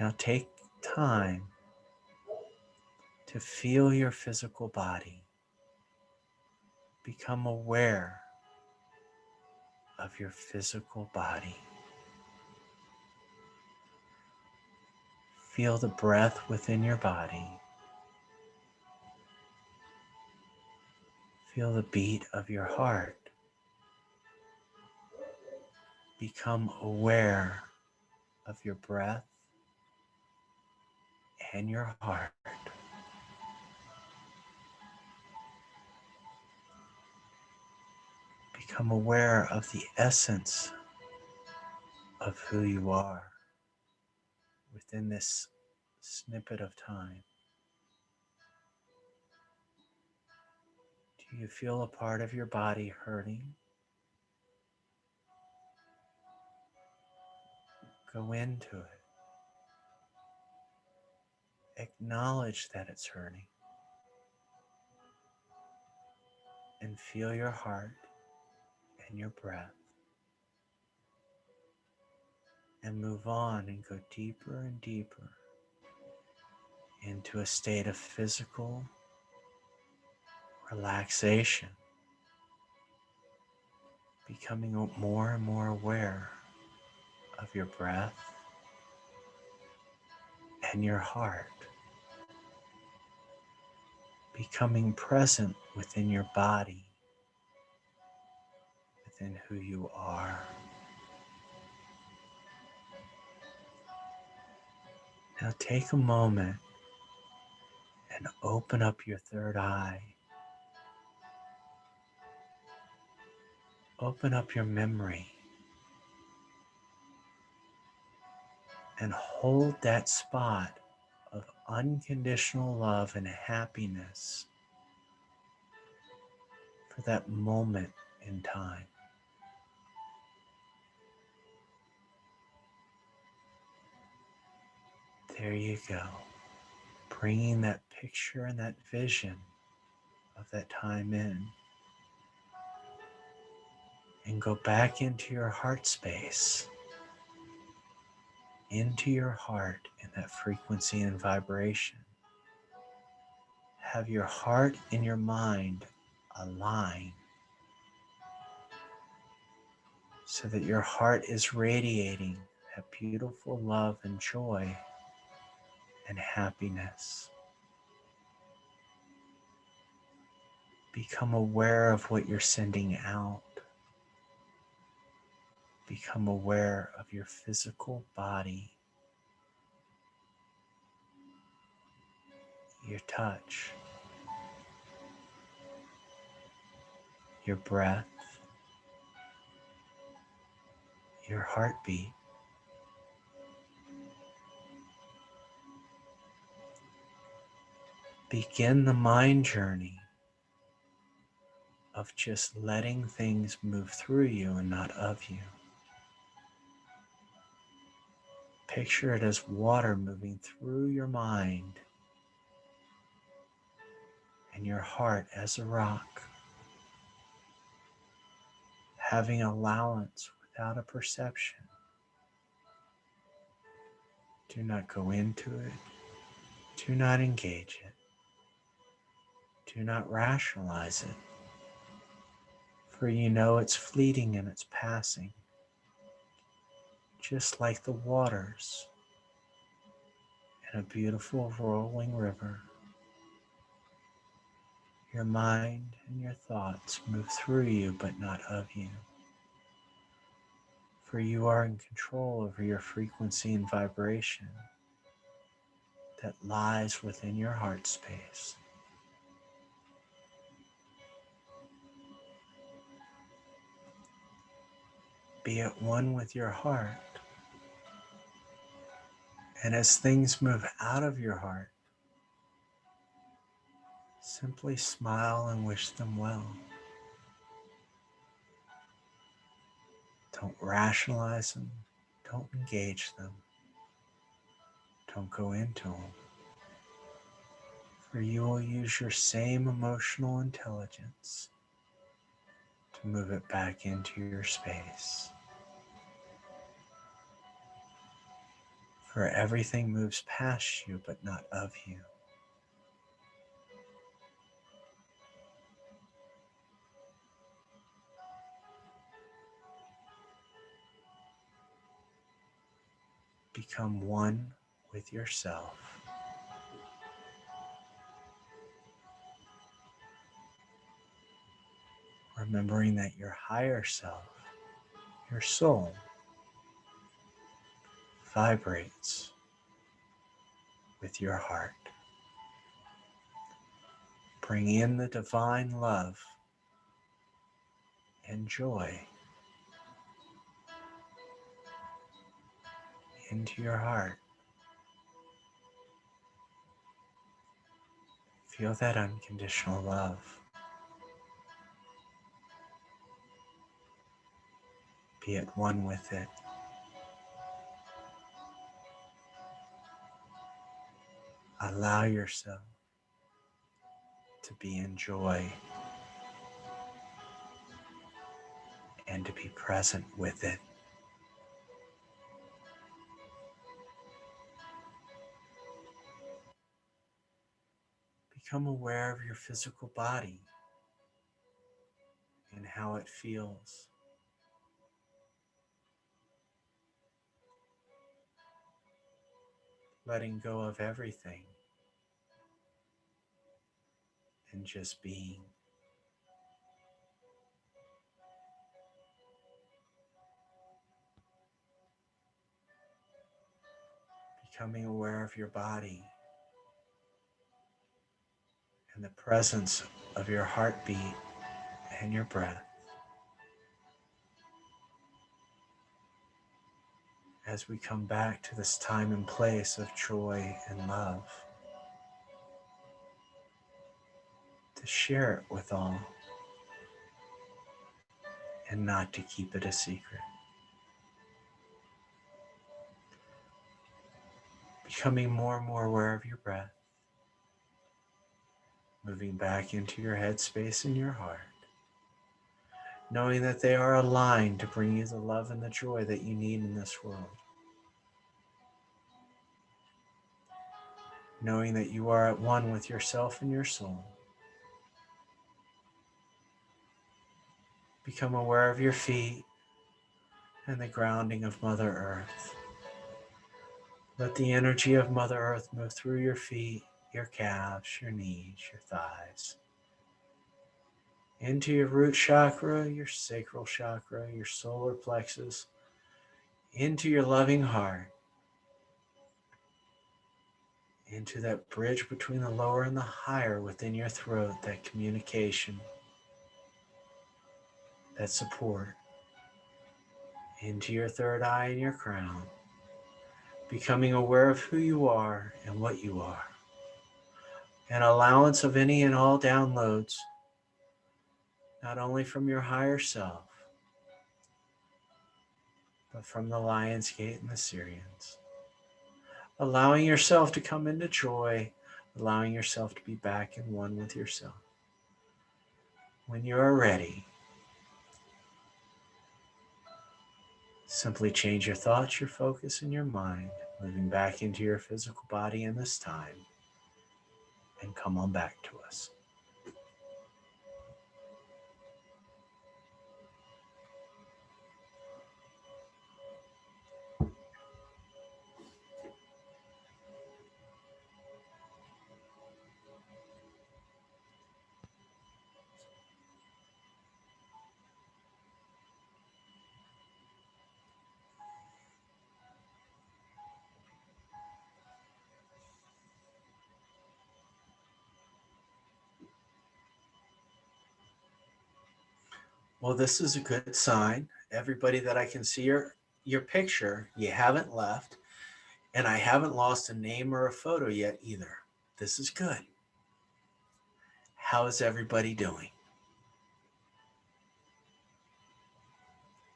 [SPEAKER 2] Now take time to feel your physical body. Become aware of your physical body. Feel the breath within your body. Feel the beat of your heart. Become aware of your breath and your heart. Become aware of the essence of who you are within this snippet of time. Do you feel a part of your body hurting? Go into it. Acknowledge that it's hurting. And feel your heart and your breath. And move on and go deeper and deeper into a state of physical relaxation. Becoming more and more aware of your breath and your heart. Becoming present within your body, within who you are. Now take a moment and open up your third eye. Open up your memory and hold that spot of unconditional love and happiness for that moment in time. There you go. Bringing that picture and that vision of that time in. And go back into your heart space, into your heart in that frequency and vibration. Have your heart and your mind align so that your heart is radiating that beautiful love and joy and happiness. Become aware of what you're sending out. Become aware of your physical body, your touch, your breath, your heartbeat. Begin the mind journey of just letting things move through you and not of you. Picture it as water moving through your mind and your heart as a rock, having allowance without a perception. Do not go into it. Do not engage it. Do not rationalize it, for you know it's fleeting and it's passing, just like the waters in a beautiful rolling river. Your mind and your thoughts move through you, but not of you, for you are in control over your frequency and vibration that lies within your heart space. Be at one with your heart, and as things move out of your heart, simply smile and wish them well. Don't rationalize them. Don't engage them. Don't go into them. For you will use your same emotional intelligence to move it back into your space. For everything moves past you, but not of you. Become one with yourself. Remembering that your higher self, your soul, vibrates with your heart. Bring in the divine love and joy into your heart. Feel that unconditional love. Be at one with it. Allow yourself to be in joy and to be present with it. Become aware of your physical body and how it feels. Letting go of everything and just being. Becoming aware of your body and the presence of your heartbeat and your breath. As we come back to this time and place of joy and love, to share it with all and not to keep it a secret. Becoming more and more aware of your breath, moving back into your headspace and your heart, knowing that they are aligned to bring you the love and the joy that you need in this world. Knowing that you are at one with yourself and your soul. Become aware of your feet and the grounding of Mother Earth. Let the energy of Mother Earth move through your feet, your calves, your knees, your thighs, into your root chakra, your sacral chakra, your solar plexus, into your loving heart, into that bridge between the lower and the higher within your throat, that communication, that support, into your third eye and your crown, becoming aware of who you are and what you are, an allowance of any and all downloads, not only from your higher self, but from the Lion's Gate and the Syrians. Allowing yourself to come into joy, allowing yourself to be back in one with yourself. When you are ready, simply change your thoughts, your focus, and your mind, moving back into your physical body in this time, and come on back to us. Well, this is a good sign. Everybody that I can see your picture, you haven't left, and I haven't lost a name or a photo yet either. This is good. How is everybody doing?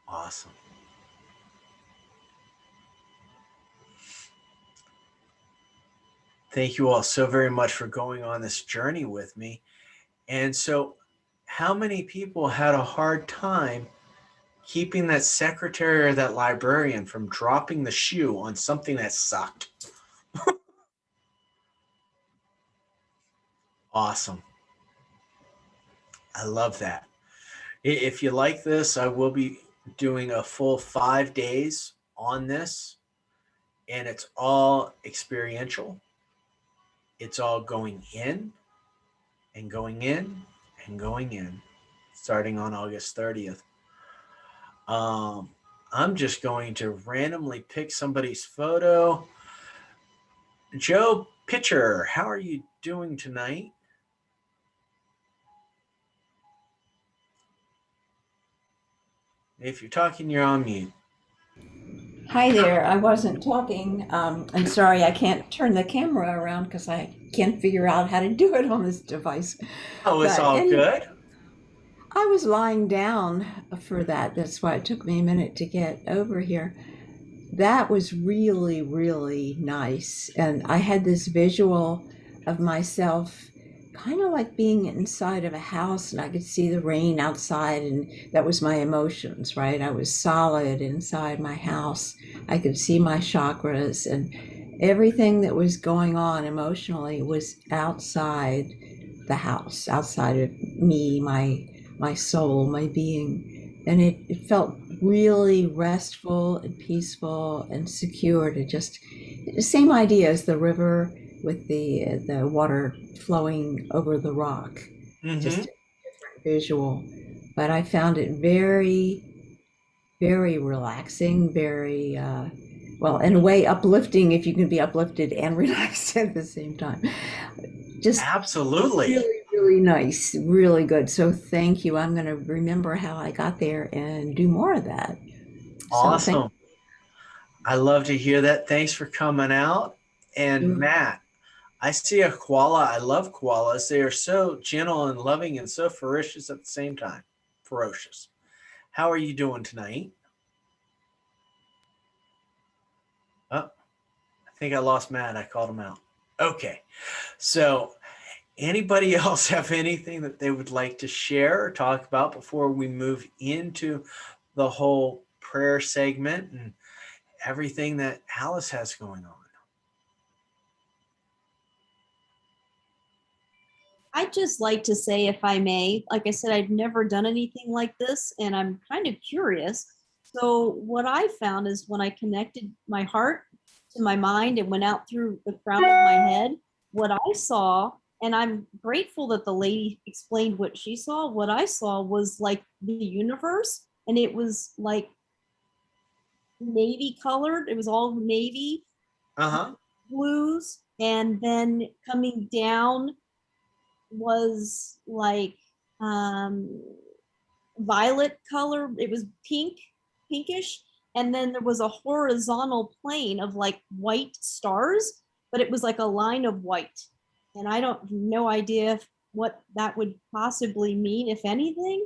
[SPEAKER 2] Awesome. Thank you all so very much for going on this journey with me. And so, how many people had a hard time keeping that secretary or that librarian from dropping the shoe on something that sucked? Awesome. I love that. If you like this, I will be doing a full 5 days on this, and it's all experiential. It's all going in and going in and going in, starting on August 30th. I'm just going to randomly pick somebody's photo. Joe Pritchard, how are you doing tonight? If you're talking, you're on mute.
[SPEAKER 9] Hi there. I wasn't talking. I'm sorry I can't turn the camera around because I can't figure out how to do it on this device.
[SPEAKER 2] Oh, it's
[SPEAKER 9] But
[SPEAKER 2] all good.
[SPEAKER 9] I was lying down for that. That's why it took me a minute to get over here. That was really, really nice. And I had this visual of myself kind of like being inside of a house, and I could see the rain outside, and that was my emotions, right? I was solid inside my house. I could see my chakras, and everything that was going on emotionally was outside the house, outside of me, my soul, my being. And it felt really restful and peaceful and secure to just, the same idea as the river with the water flowing over the rock, just a different visual. But I found it very, very relaxing, very, well, in a way uplifting, if you can be uplifted and relaxed at the same time. Just
[SPEAKER 2] Absolutely.
[SPEAKER 9] really, really nice, really good. So thank you. I'm going to remember how I got there and do more of that. So thank
[SPEAKER 2] Awesome. I love to hear that. Thanks for coming out. And
[SPEAKER 9] you.
[SPEAKER 2] Matt, I see a koala. I love koalas. They are so gentle and loving and so ferocious at the same time. Ferocious. How are you doing tonight? Oh, I think I lost Matt. I called him out. Okay. So anybody else have anything that they would like to share or talk about before we move into the whole prayer segment and everything that Alice has going on?
[SPEAKER 6] I'd just like to say, if I may, like I said, I've never done anything like this, and I'm kind of curious. So what I found is when I connected my heart to my mind and went out through the crown of my head, what I saw, and I'm grateful that the lady explained what she saw, what I saw was like the universe, and it was like navy colored. It was all navy, blues, and then coming down was like violet color. It was pinkish, and then there was a horizontal plane of like white stars, but it was like a line of white, and I don't no idea what that would possibly mean, if anything.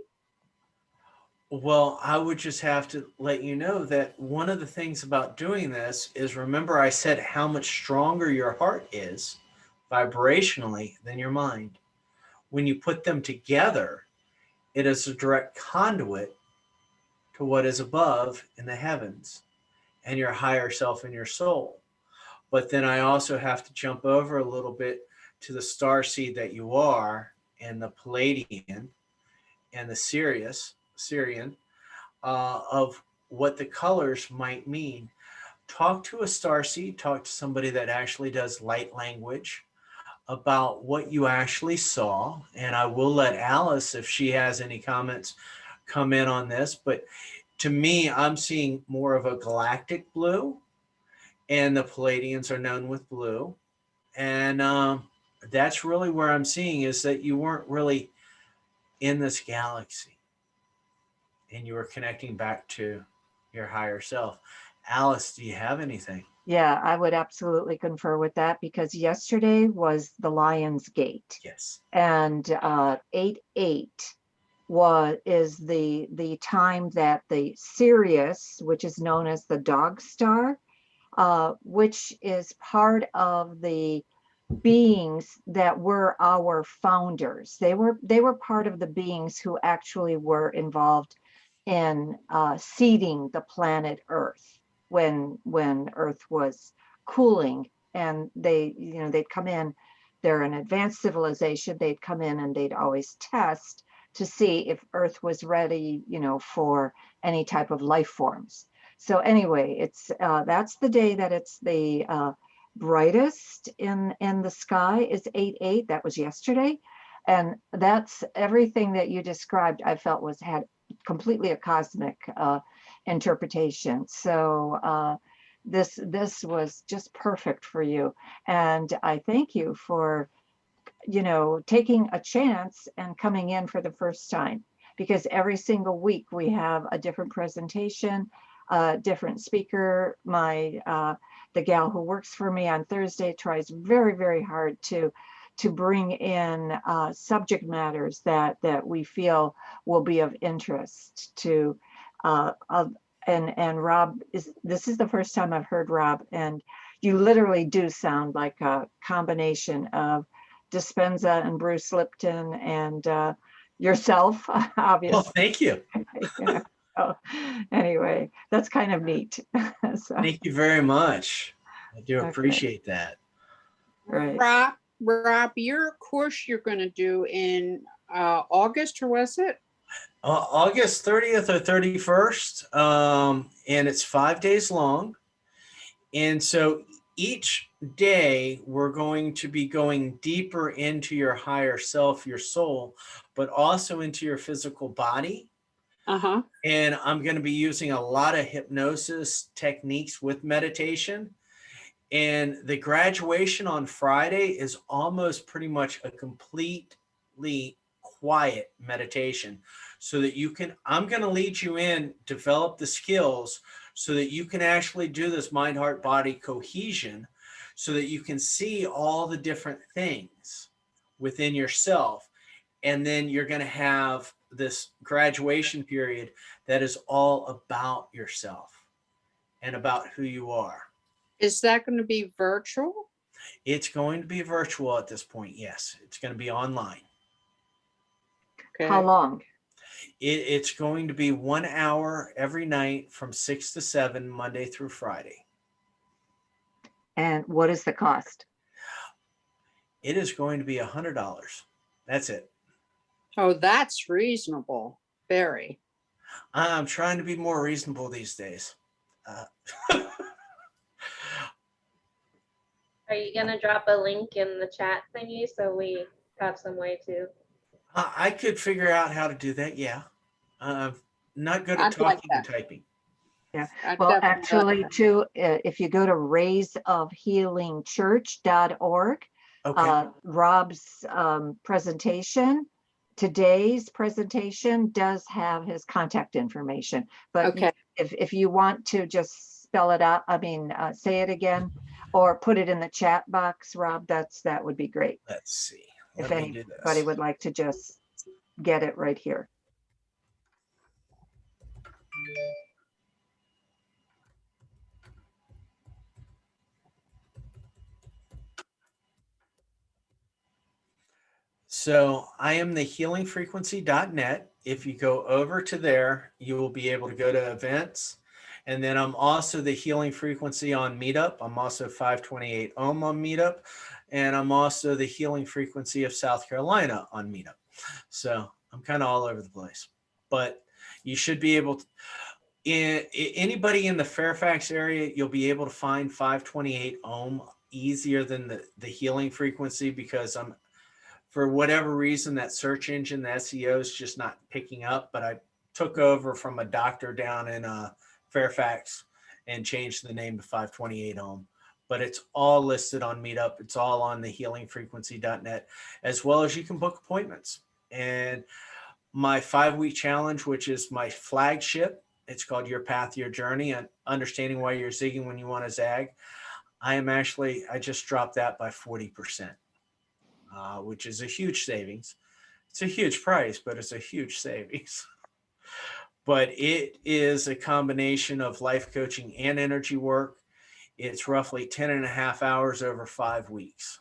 [SPEAKER 2] Well, I would just have to let you know that one of the things about doing this is, remember I said how much stronger your heart is vibrationally than your mind. When you put them together, it is a direct conduit to what is above in the heavens and your higher self and your soul. But then I also have to jump over a little bit to the star seed that you are, and the Palladian and the Syrian, of what the colors might mean. Talk to a starseed, talk to somebody that actually does light language about what you actually saw. And I will let Alice, if she has any comments, come in on this. But to me, I'm seeing more of a galactic blue, and the Palladians are known with blue. And that's really where I'm seeing is that you weren't really in this galaxy, and you were connecting back to your higher self. Alice, do you have anything?
[SPEAKER 1] Yeah, I would absolutely confer with that, because yesterday was the Lion's Gate.
[SPEAKER 2] Yes.
[SPEAKER 1] And 8/8 is the time that the Sirius, which is known as the dog star, which is part of the beings that were our founders. They were part of the beings who actually were involved in seeding the planet Earth when Earth was cooling, and they'd come in. They're an advanced civilization. They'd come in and they'd always test to see if Earth was ready, for any type of life forms. So anyway, it's that's the day that it's the brightest in the sky is 8/8. That was yesterday, and that's everything that you described. I felt had completely a cosmic interpretation. So this was just perfect for you, and I thank you for taking a chance and coming in for the first time, because every single week we have a different presentation, a different speaker. The gal who works for me on Thursday tries very, very hard to bring in subject matters that we feel will be of interest to and Rob this is the first time I've heard Rob, and you literally do sound like a combination of Dispenza and Bruce Lipton and yourself, obviously.
[SPEAKER 2] Well, thank you.
[SPEAKER 1] So, anyway, that's kind of neat. So,
[SPEAKER 2] Thank you very much. I do appreciate that.
[SPEAKER 1] Right.
[SPEAKER 8] Rob, your course you're going to do in August, or was it?
[SPEAKER 2] August 30th or 31st, and it's 5 days long. And so each day we're going to be going deeper into your higher self, your soul, but also into your physical body. And I'm going to be using a lot of hypnosis techniques with meditation. And the graduation on Friday is almost pretty much a completely quiet meditation so that you can, I'm going to lead you in, develop the skills so that you can actually do this mind, heart, body cohesion so that you can see all the different things within yourself. And then you're going to have this graduation period that is all about yourself and about who you are.
[SPEAKER 8] Is that going to be virtual?
[SPEAKER 2] It's going to be virtual at this point. Yes, it's going to be online.
[SPEAKER 8] Okay.
[SPEAKER 1] How long?
[SPEAKER 2] It's going to be 1 hour every night from 6 to 7, Monday through Friday.
[SPEAKER 1] And what is the cost?
[SPEAKER 2] It is going to be $100. That's it.
[SPEAKER 8] Oh, that's reasonable. Very.
[SPEAKER 2] I'm trying to be more reasonable these days.
[SPEAKER 10] Are you going to drop a link in the chat thingy so we have some way to?
[SPEAKER 2] I could figure out how to do that. Yeah. Not good at
[SPEAKER 8] I'd like
[SPEAKER 2] talking
[SPEAKER 8] that.
[SPEAKER 2] and typing.
[SPEAKER 1] Yeah.
[SPEAKER 8] I'd
[SPEAKER 1] Well,
[SPEAKER 8] definitely
[SPEAKER 1] actually,
[SPEAKER 8] like
[SPEAKER 1] too, if you go to raiseofhealingchurch.org,
[SPEAKER 2] Okay.
[SPEAKER 1] Rob's presentation, today's presentation does have his contact information. But
[SPEAKER 8] Okay.
[SPEAKER 1] if you want to just spell it out, say it again, or put it in the chat box, Rob, that would be great.
[SPEAKER 2] Let's see.
[SPEAKER 1] If
[SPEAKER 2] Let me do
[SPEAKER 1] anybody
[SPEAKER 2] this.
[SPEAKER 1] would like to just get it right here.
[SPEAKER 2] So I am the healingfrequency.net. If you go over to there, you will be able to go to events. And then I'm also the Healing Frequency on Meetup. I'm also 528 Ohm on Meetup. And I'm also the Healing Frequency of South Carolina on Meetup. So I'm kind of all over the place. But you should be able to, anybody in the Fairfax area, you'll be able to find 528 Ohm easier than the Healing Frequency because for whatever reason, that search engine, the SEO is just not picking up. But I took over from a doctor down in Fairfax and changed the name to 528 Ohm. But it's all listed on Meetup. It's all on the healingfrequency.net, as well as you can book appointments. And my 5-week challenge, which is my flagship, it's called Your Path, Your Journey, and understanding why you're zigging when you want to zag. I just dropped that by 40%. Which is a huge savings. It's a huge price, but it's a huge savings. But it is a combination of life coaching and energy work. It's roughly 10 and a half hours over 5 weeks.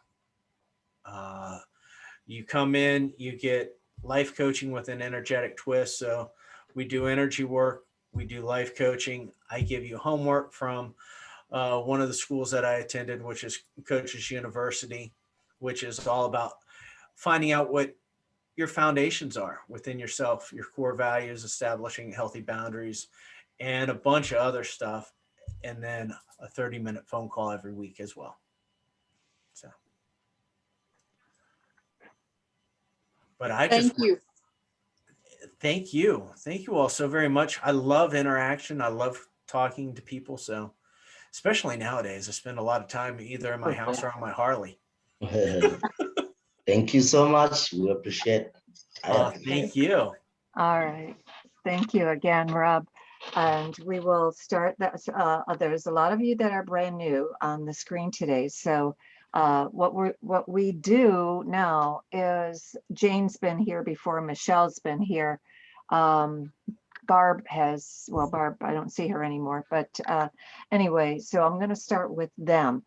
[SPEAKER 2] You come in, you get life coaching with an energetic twist. So we do energy work, we do life coaching. I give you homework from one of the schools that I attended, which is Coaches University, which is all about finding out what your foundations are within yourself, your core values, establishing healthy boundaries, and a bunch of other stuff. And then a 30-minute phone call every week as well. So, but
[SPEAKER 8] Thank you.
[SPEAKER 2] Thank you. Thank you all so very much. I love interaction. I love talking to people. So, especially nowadays, I spend a lot of time either in my house or on my Harley.
[SPEAKER 4] Thank you so much. We appreciate it.
[SPEAKER 2] Thank you.
[SPEAKER 1] All right. Thank you again, Rob. And we will start that. There's a lot of you that are brand new on the screen today. So what we do now is Jane's been here before, Michelle's been here. Barb, I don't see her anymore, but anyway, so I'm going to start with them.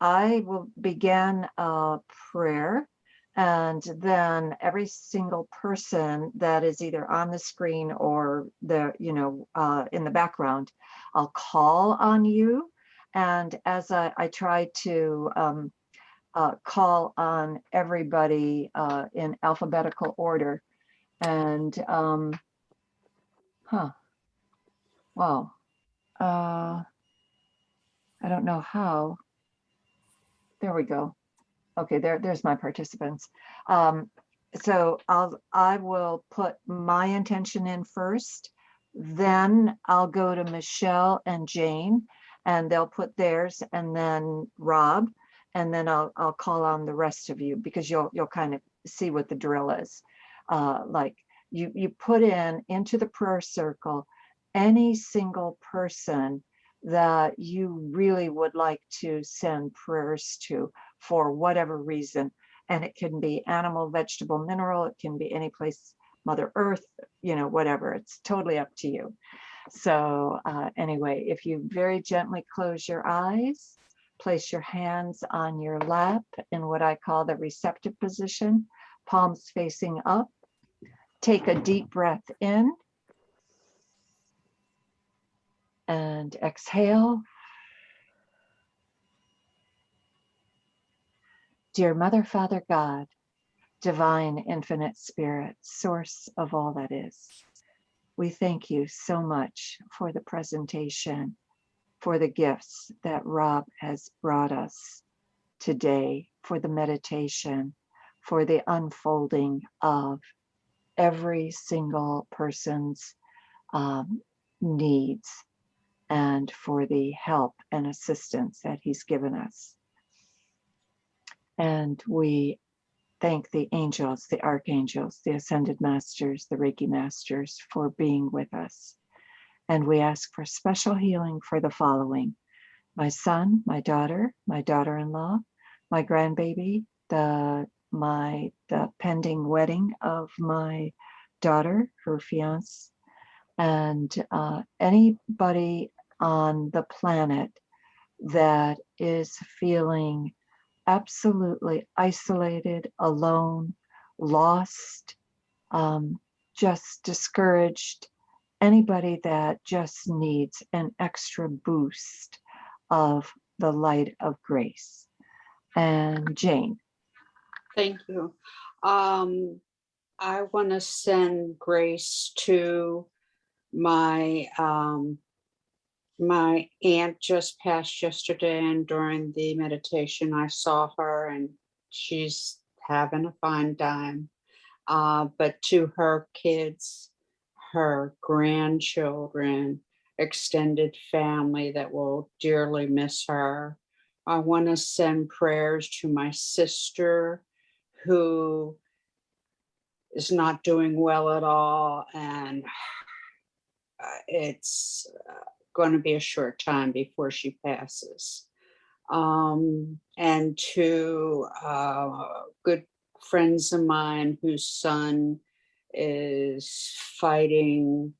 [SPEAKER 1] I will begin a prayer, and then every single person that is either on the screen or in the background, I'll call on you. And as I try to call on everybody in alphabetical order, and wow, I don't know how. There we go. Okay, there's my participants. So I will put my intention in first, then I'll go to Michelle and Jane, and they'll put theirs, and then Rob, and then I'll call on the rest of you, because you'll kind of see what the drill is. Like you put into the prayer circle any single person that you really would like to send prayers to for whatever reason. And it can be animal, vegetable, mineral, it can be any place, Mother Earth, whatever. It's totally up to you. So anyway, if you very gently close your eyes, place your hands on your lap in what I call the receptive position, palms facing up. Take a deep breath in and exhale. Dear Mother, Father, God, divine, infinite spirit, source of all that is, we thank you so much for the presentation, for the gifts that Rob has brought us today, for the meditation, for the unfolding of every single person's needs, and for the help and assistance that he's given us. And we thank the angels, the archangels, the ascended masters, the Reiki masters for being with us. And we ask for special healing for the following: my son, my daughter-in-law, my grandbaby, the pending wedding of my daughter, her fiance, and anybody on the planet that is feeling absolutely isolated, alone, lost, just discouraged, anybody that just needs an extra boost of the light of grace. And Jane.
[SPEAKER 8] Thank you. I want to send grace to my my aunt just passed yesterday, and during the meditation I saw her, and she's having a fine time. But to her kids, her grandchildren, extended family that will dearly miss her. I want to send prayers to my sister who is not doing well at all, and it's going to be a short time before she passes. And to good friends of mine whose son is fighting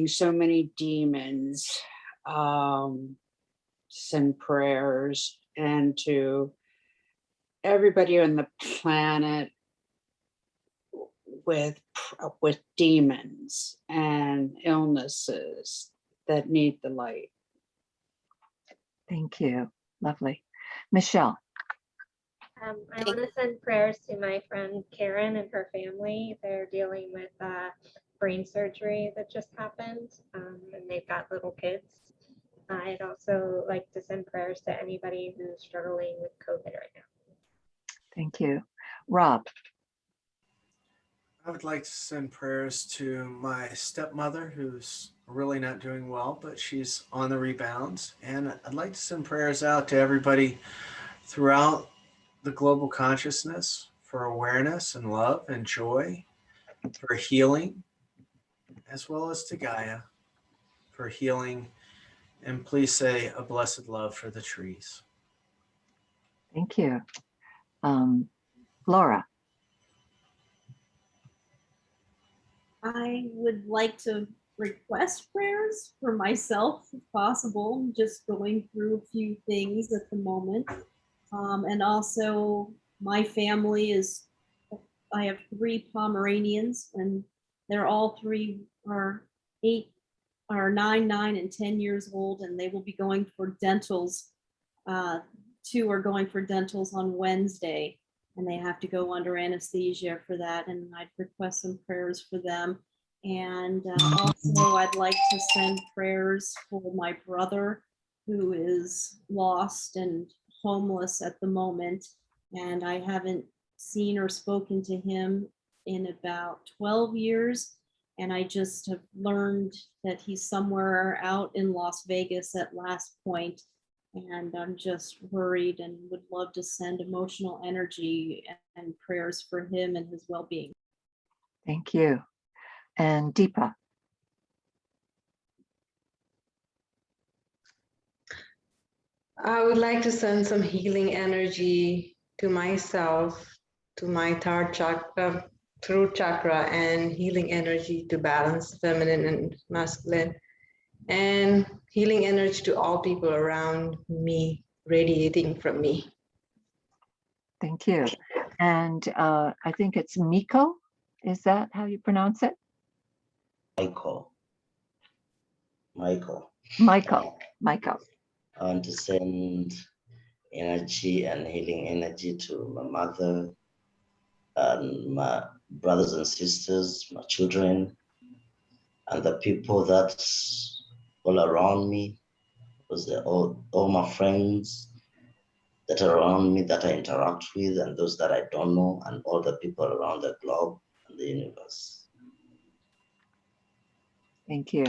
[SPEAKER 8] so many demons, send prayers. And to everybody on the planet with demons and illnesses that need the light.
[SPEAKER 1] Thank you. Lovely. Michelle.
[SPEAKER 10] I want to send prayers to my friend Karen and her family. They're dealing with brain surgery that just happened, and they've got little kids. I'd also like to send prayers to anybody who's struggling with COVID right now.
[SPEAKER 1] Thank you. Rob.
[SPEAKER 2] I would like to send prayers to my stepmother, who's really not doing well, but she's on the rebounds. And I'd like to send prayers out to everybody throughout the global consciousness for awareness and love and joy, for healing, as well as to Gaia for healing. And please say a blessed love for the trees.
[SPEAKER 1] Thank you. Laura.
[SPEAKER 6] I would like to request prayers for myself, if possible. I'm just going through a few things at the moment. And also my family I have 3 Pomeranians, and they're all 3 are 9, 9, and 10 years old, and they will be going for dentals. 2 are going for dentals on Wednesday, and they have to go under anesthesia for that. And I'd request some prayers for them. And also I'd like to send prayers for my brother, who is lost and homeless at the moment. And I haven't seen or spoken to him in about 12 years. And I just have learned that he's somewhere out in Las Vegas at last point. And I'm just worried and would love to send emotional energy and prayers for him and his well-being.
[SPEAKER 1] Thank you. And Deepa.
[SPEAKER 5] I would like to send some healing energy to myself, to my throat chakra, and healing energy to balance feminine and masculine, and healing energy to all people around me, radiating from me.
[SPEAKER 1] Thank you. And I think it's Miko. Is that how you pronounce it?
[SPEAKER 4] Michael.
[SPEAKER 1] Michael.
[SPEAKER 4] I want to send energy and healing energy to my mother and my brothers and sisters, my children, and the people that's all around me, because they're all my friends that are around me that I interact with, and those that I don't know, and all the people around the globe and the universe.
[SPEAKER 1] Thank you.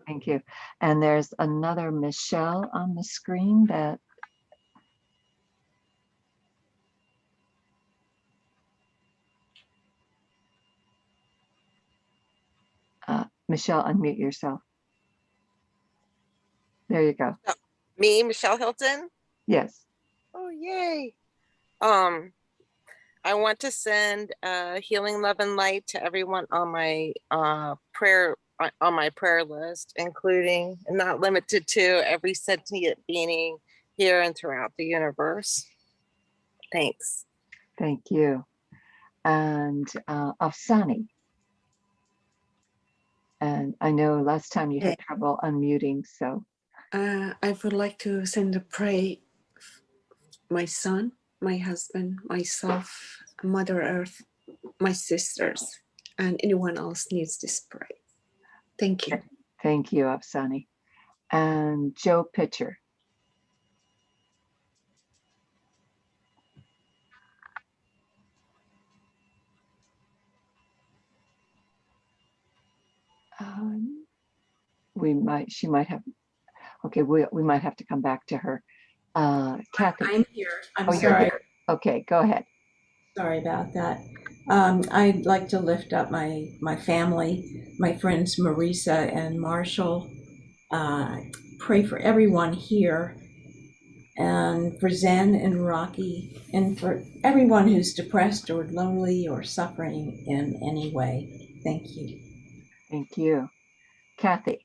[SPEAKER 1] Thank you. And there's another Michelle on the screen that Michelle, unmute yourself. There you go.
[SPEAKER 3] Me, Michelle Hilton?
[SPEAKER 1] Yes.
[SPEAKER 3] Oh, yay. I want to send healing love and light to everyone on my prayer list, including and not limited to every sentient being here and throughout the universe. Thanks.
[SPEAKER 1] Thank you. And Afsani. And I know last time you had trouble unmuting, so.
[SPEAKER 11] I would like to send a prayer, my son, my husband, myself, Mother Earth, my sisters, and anyone else needs this prayer. Thank you.
[SPEAKER 1] Thank you, Afsani. And Joe Pritchard. She might have, okay, we might have to come back to her. Kathy.
[SPEAKER 9] I'm here. I'm
[SPEAKER 1] You're
[SPEAKER 9] sorry.
[SPEAKER 1] here. Okay, go ahead.
[SPEAKER 9] Sorry about that. I'd like to lift up my family, my friends Marisa and Marshall. Pray for everyone here, and for Zen and Rocky, and for everyone who's depressed or lonely or suffering in any way. Thank you.
[SPEAKER 1] Thank you. Kathy.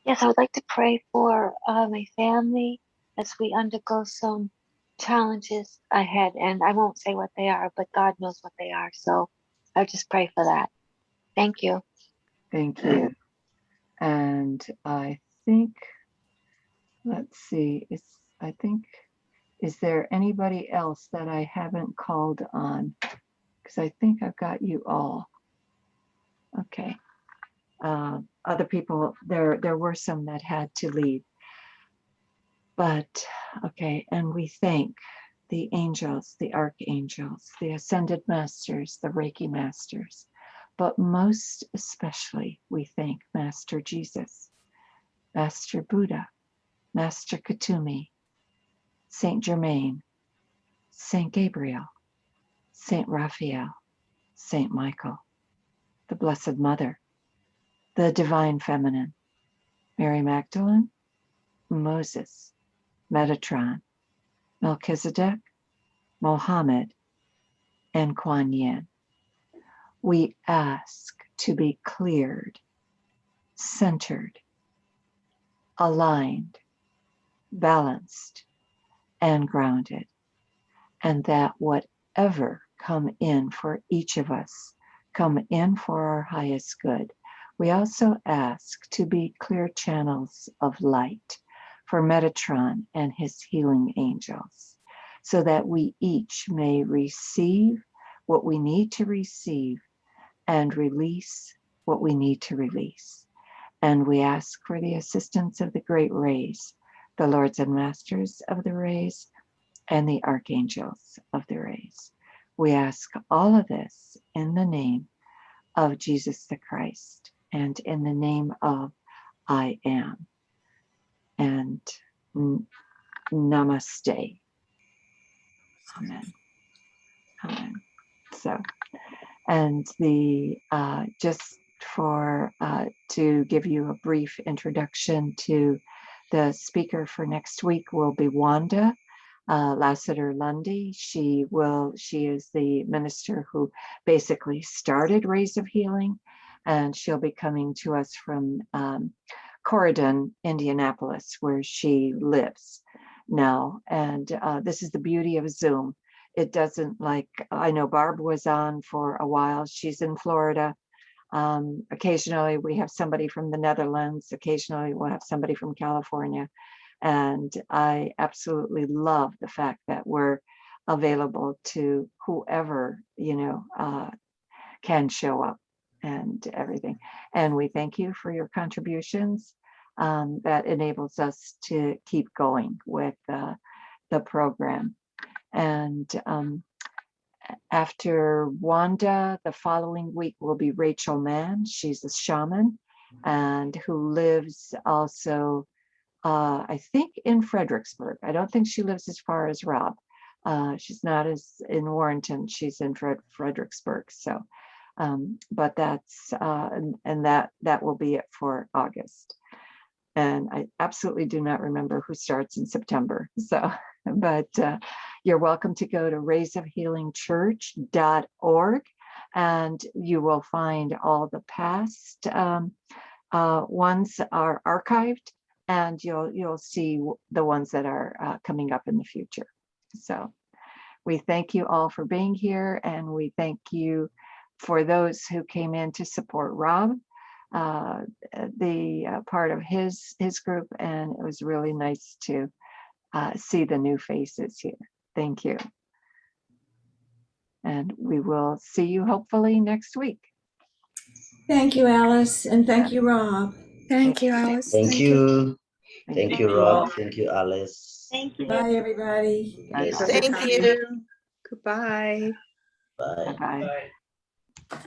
[SPEAKER 12] Yes, I would like to pray for my family as we undergo some challenges ahead. And I won't say what they are, but God knows what they are. So I'll just pray for that. Thank you.
[SPEAKER 1] Thank you. And I think, let's see, is there anybody else that I haven't called on? Because I think I've got you all. Okay. Other people, there were some that had to leave. But, okay, and we thank the angels, the archangels, the ascended masters, the Reiki masters, but most especially we thank Master Jesus, Master Buddha, Master Katumi, Saint Germain, Saint Gabriel, Saint Raphael, Saint Michael, the Blessed Mother, the Divine Feminine, Mary Magdalene, Moses, Metatron, Melchizedek, Mohammed, and Kuan Yin. We ask to be cleared, centered, aligned, balanced, and grounded, and that whatever come in for each of us, come in for our highest good. We also ask to be clear channels of light for Metatron and his healing angels, so that we each may receive what we need to receive and release what we need to release. And we ask for the assistance of the great rays, the lords and masters of the rays, and the archangels of the rays. We ask all of this in the name of Jesus the Christ, and in the name of I am. And namaste. Amen. Amen. So, and the just for to give you a brief introduction to the speaker for next week will be Wanda Lassiter Lundy. She is the minister who basically started Rays of Healing, and she'll be coming to us from Corridon, Indianapolis, where she lives now. And this is the beauty of Zoom. It doesn't, like, I know Barb was on for a while. She's in Florida. Occasionally we have somebody from the Netherlands. Occasionally we'll have somebody from California. And I absolutely love the fact that we're available to whoever, can show up and everything. And we thank you for your contributions. That enables us to keep going with the program. And after Wanda, the following week will be Rachel Mann. She's a shaman and who lives also, I think, in Fredericksburg. I don't think she lives as far as Rob. She's not as in Warrenton. She's in Fredericksburg. So, but that's and that will be it for August. And I absolutely do not remember who starts in September. So, but you're welcome to go to raysofhealingchurch.org, and you will find all the past ones are archived, and you'll see the ones that are coming up in the future. So we thank you all for being here, and we thank you for those who came in to support Rob, the part of his group, and it was really nice to see the new faces here. Thank you. And we will see you hopefully next week.
[SPEAKER 9] Thank you, Alice, and thank you, Rob.
[SPEAKER 11] Thank you, Alice.
[SPEAKER 4] Thank you.
[SPEAKER 1] Thank
[SPEAKER 4] Thank you, Rob. Thank you, Alice.
[SPEAKER 10] Thank you.
[SPEAKER 9] Bye, everybody.
[SPEAKER 4] Yes.
[SPEAKER 3] Thank you.
[SPEAKER 11] Goodbye.
[SPEAKER 4] Bye.
[SPEAKER 1] Bye-bye.
[SPEAKER 2] Bye.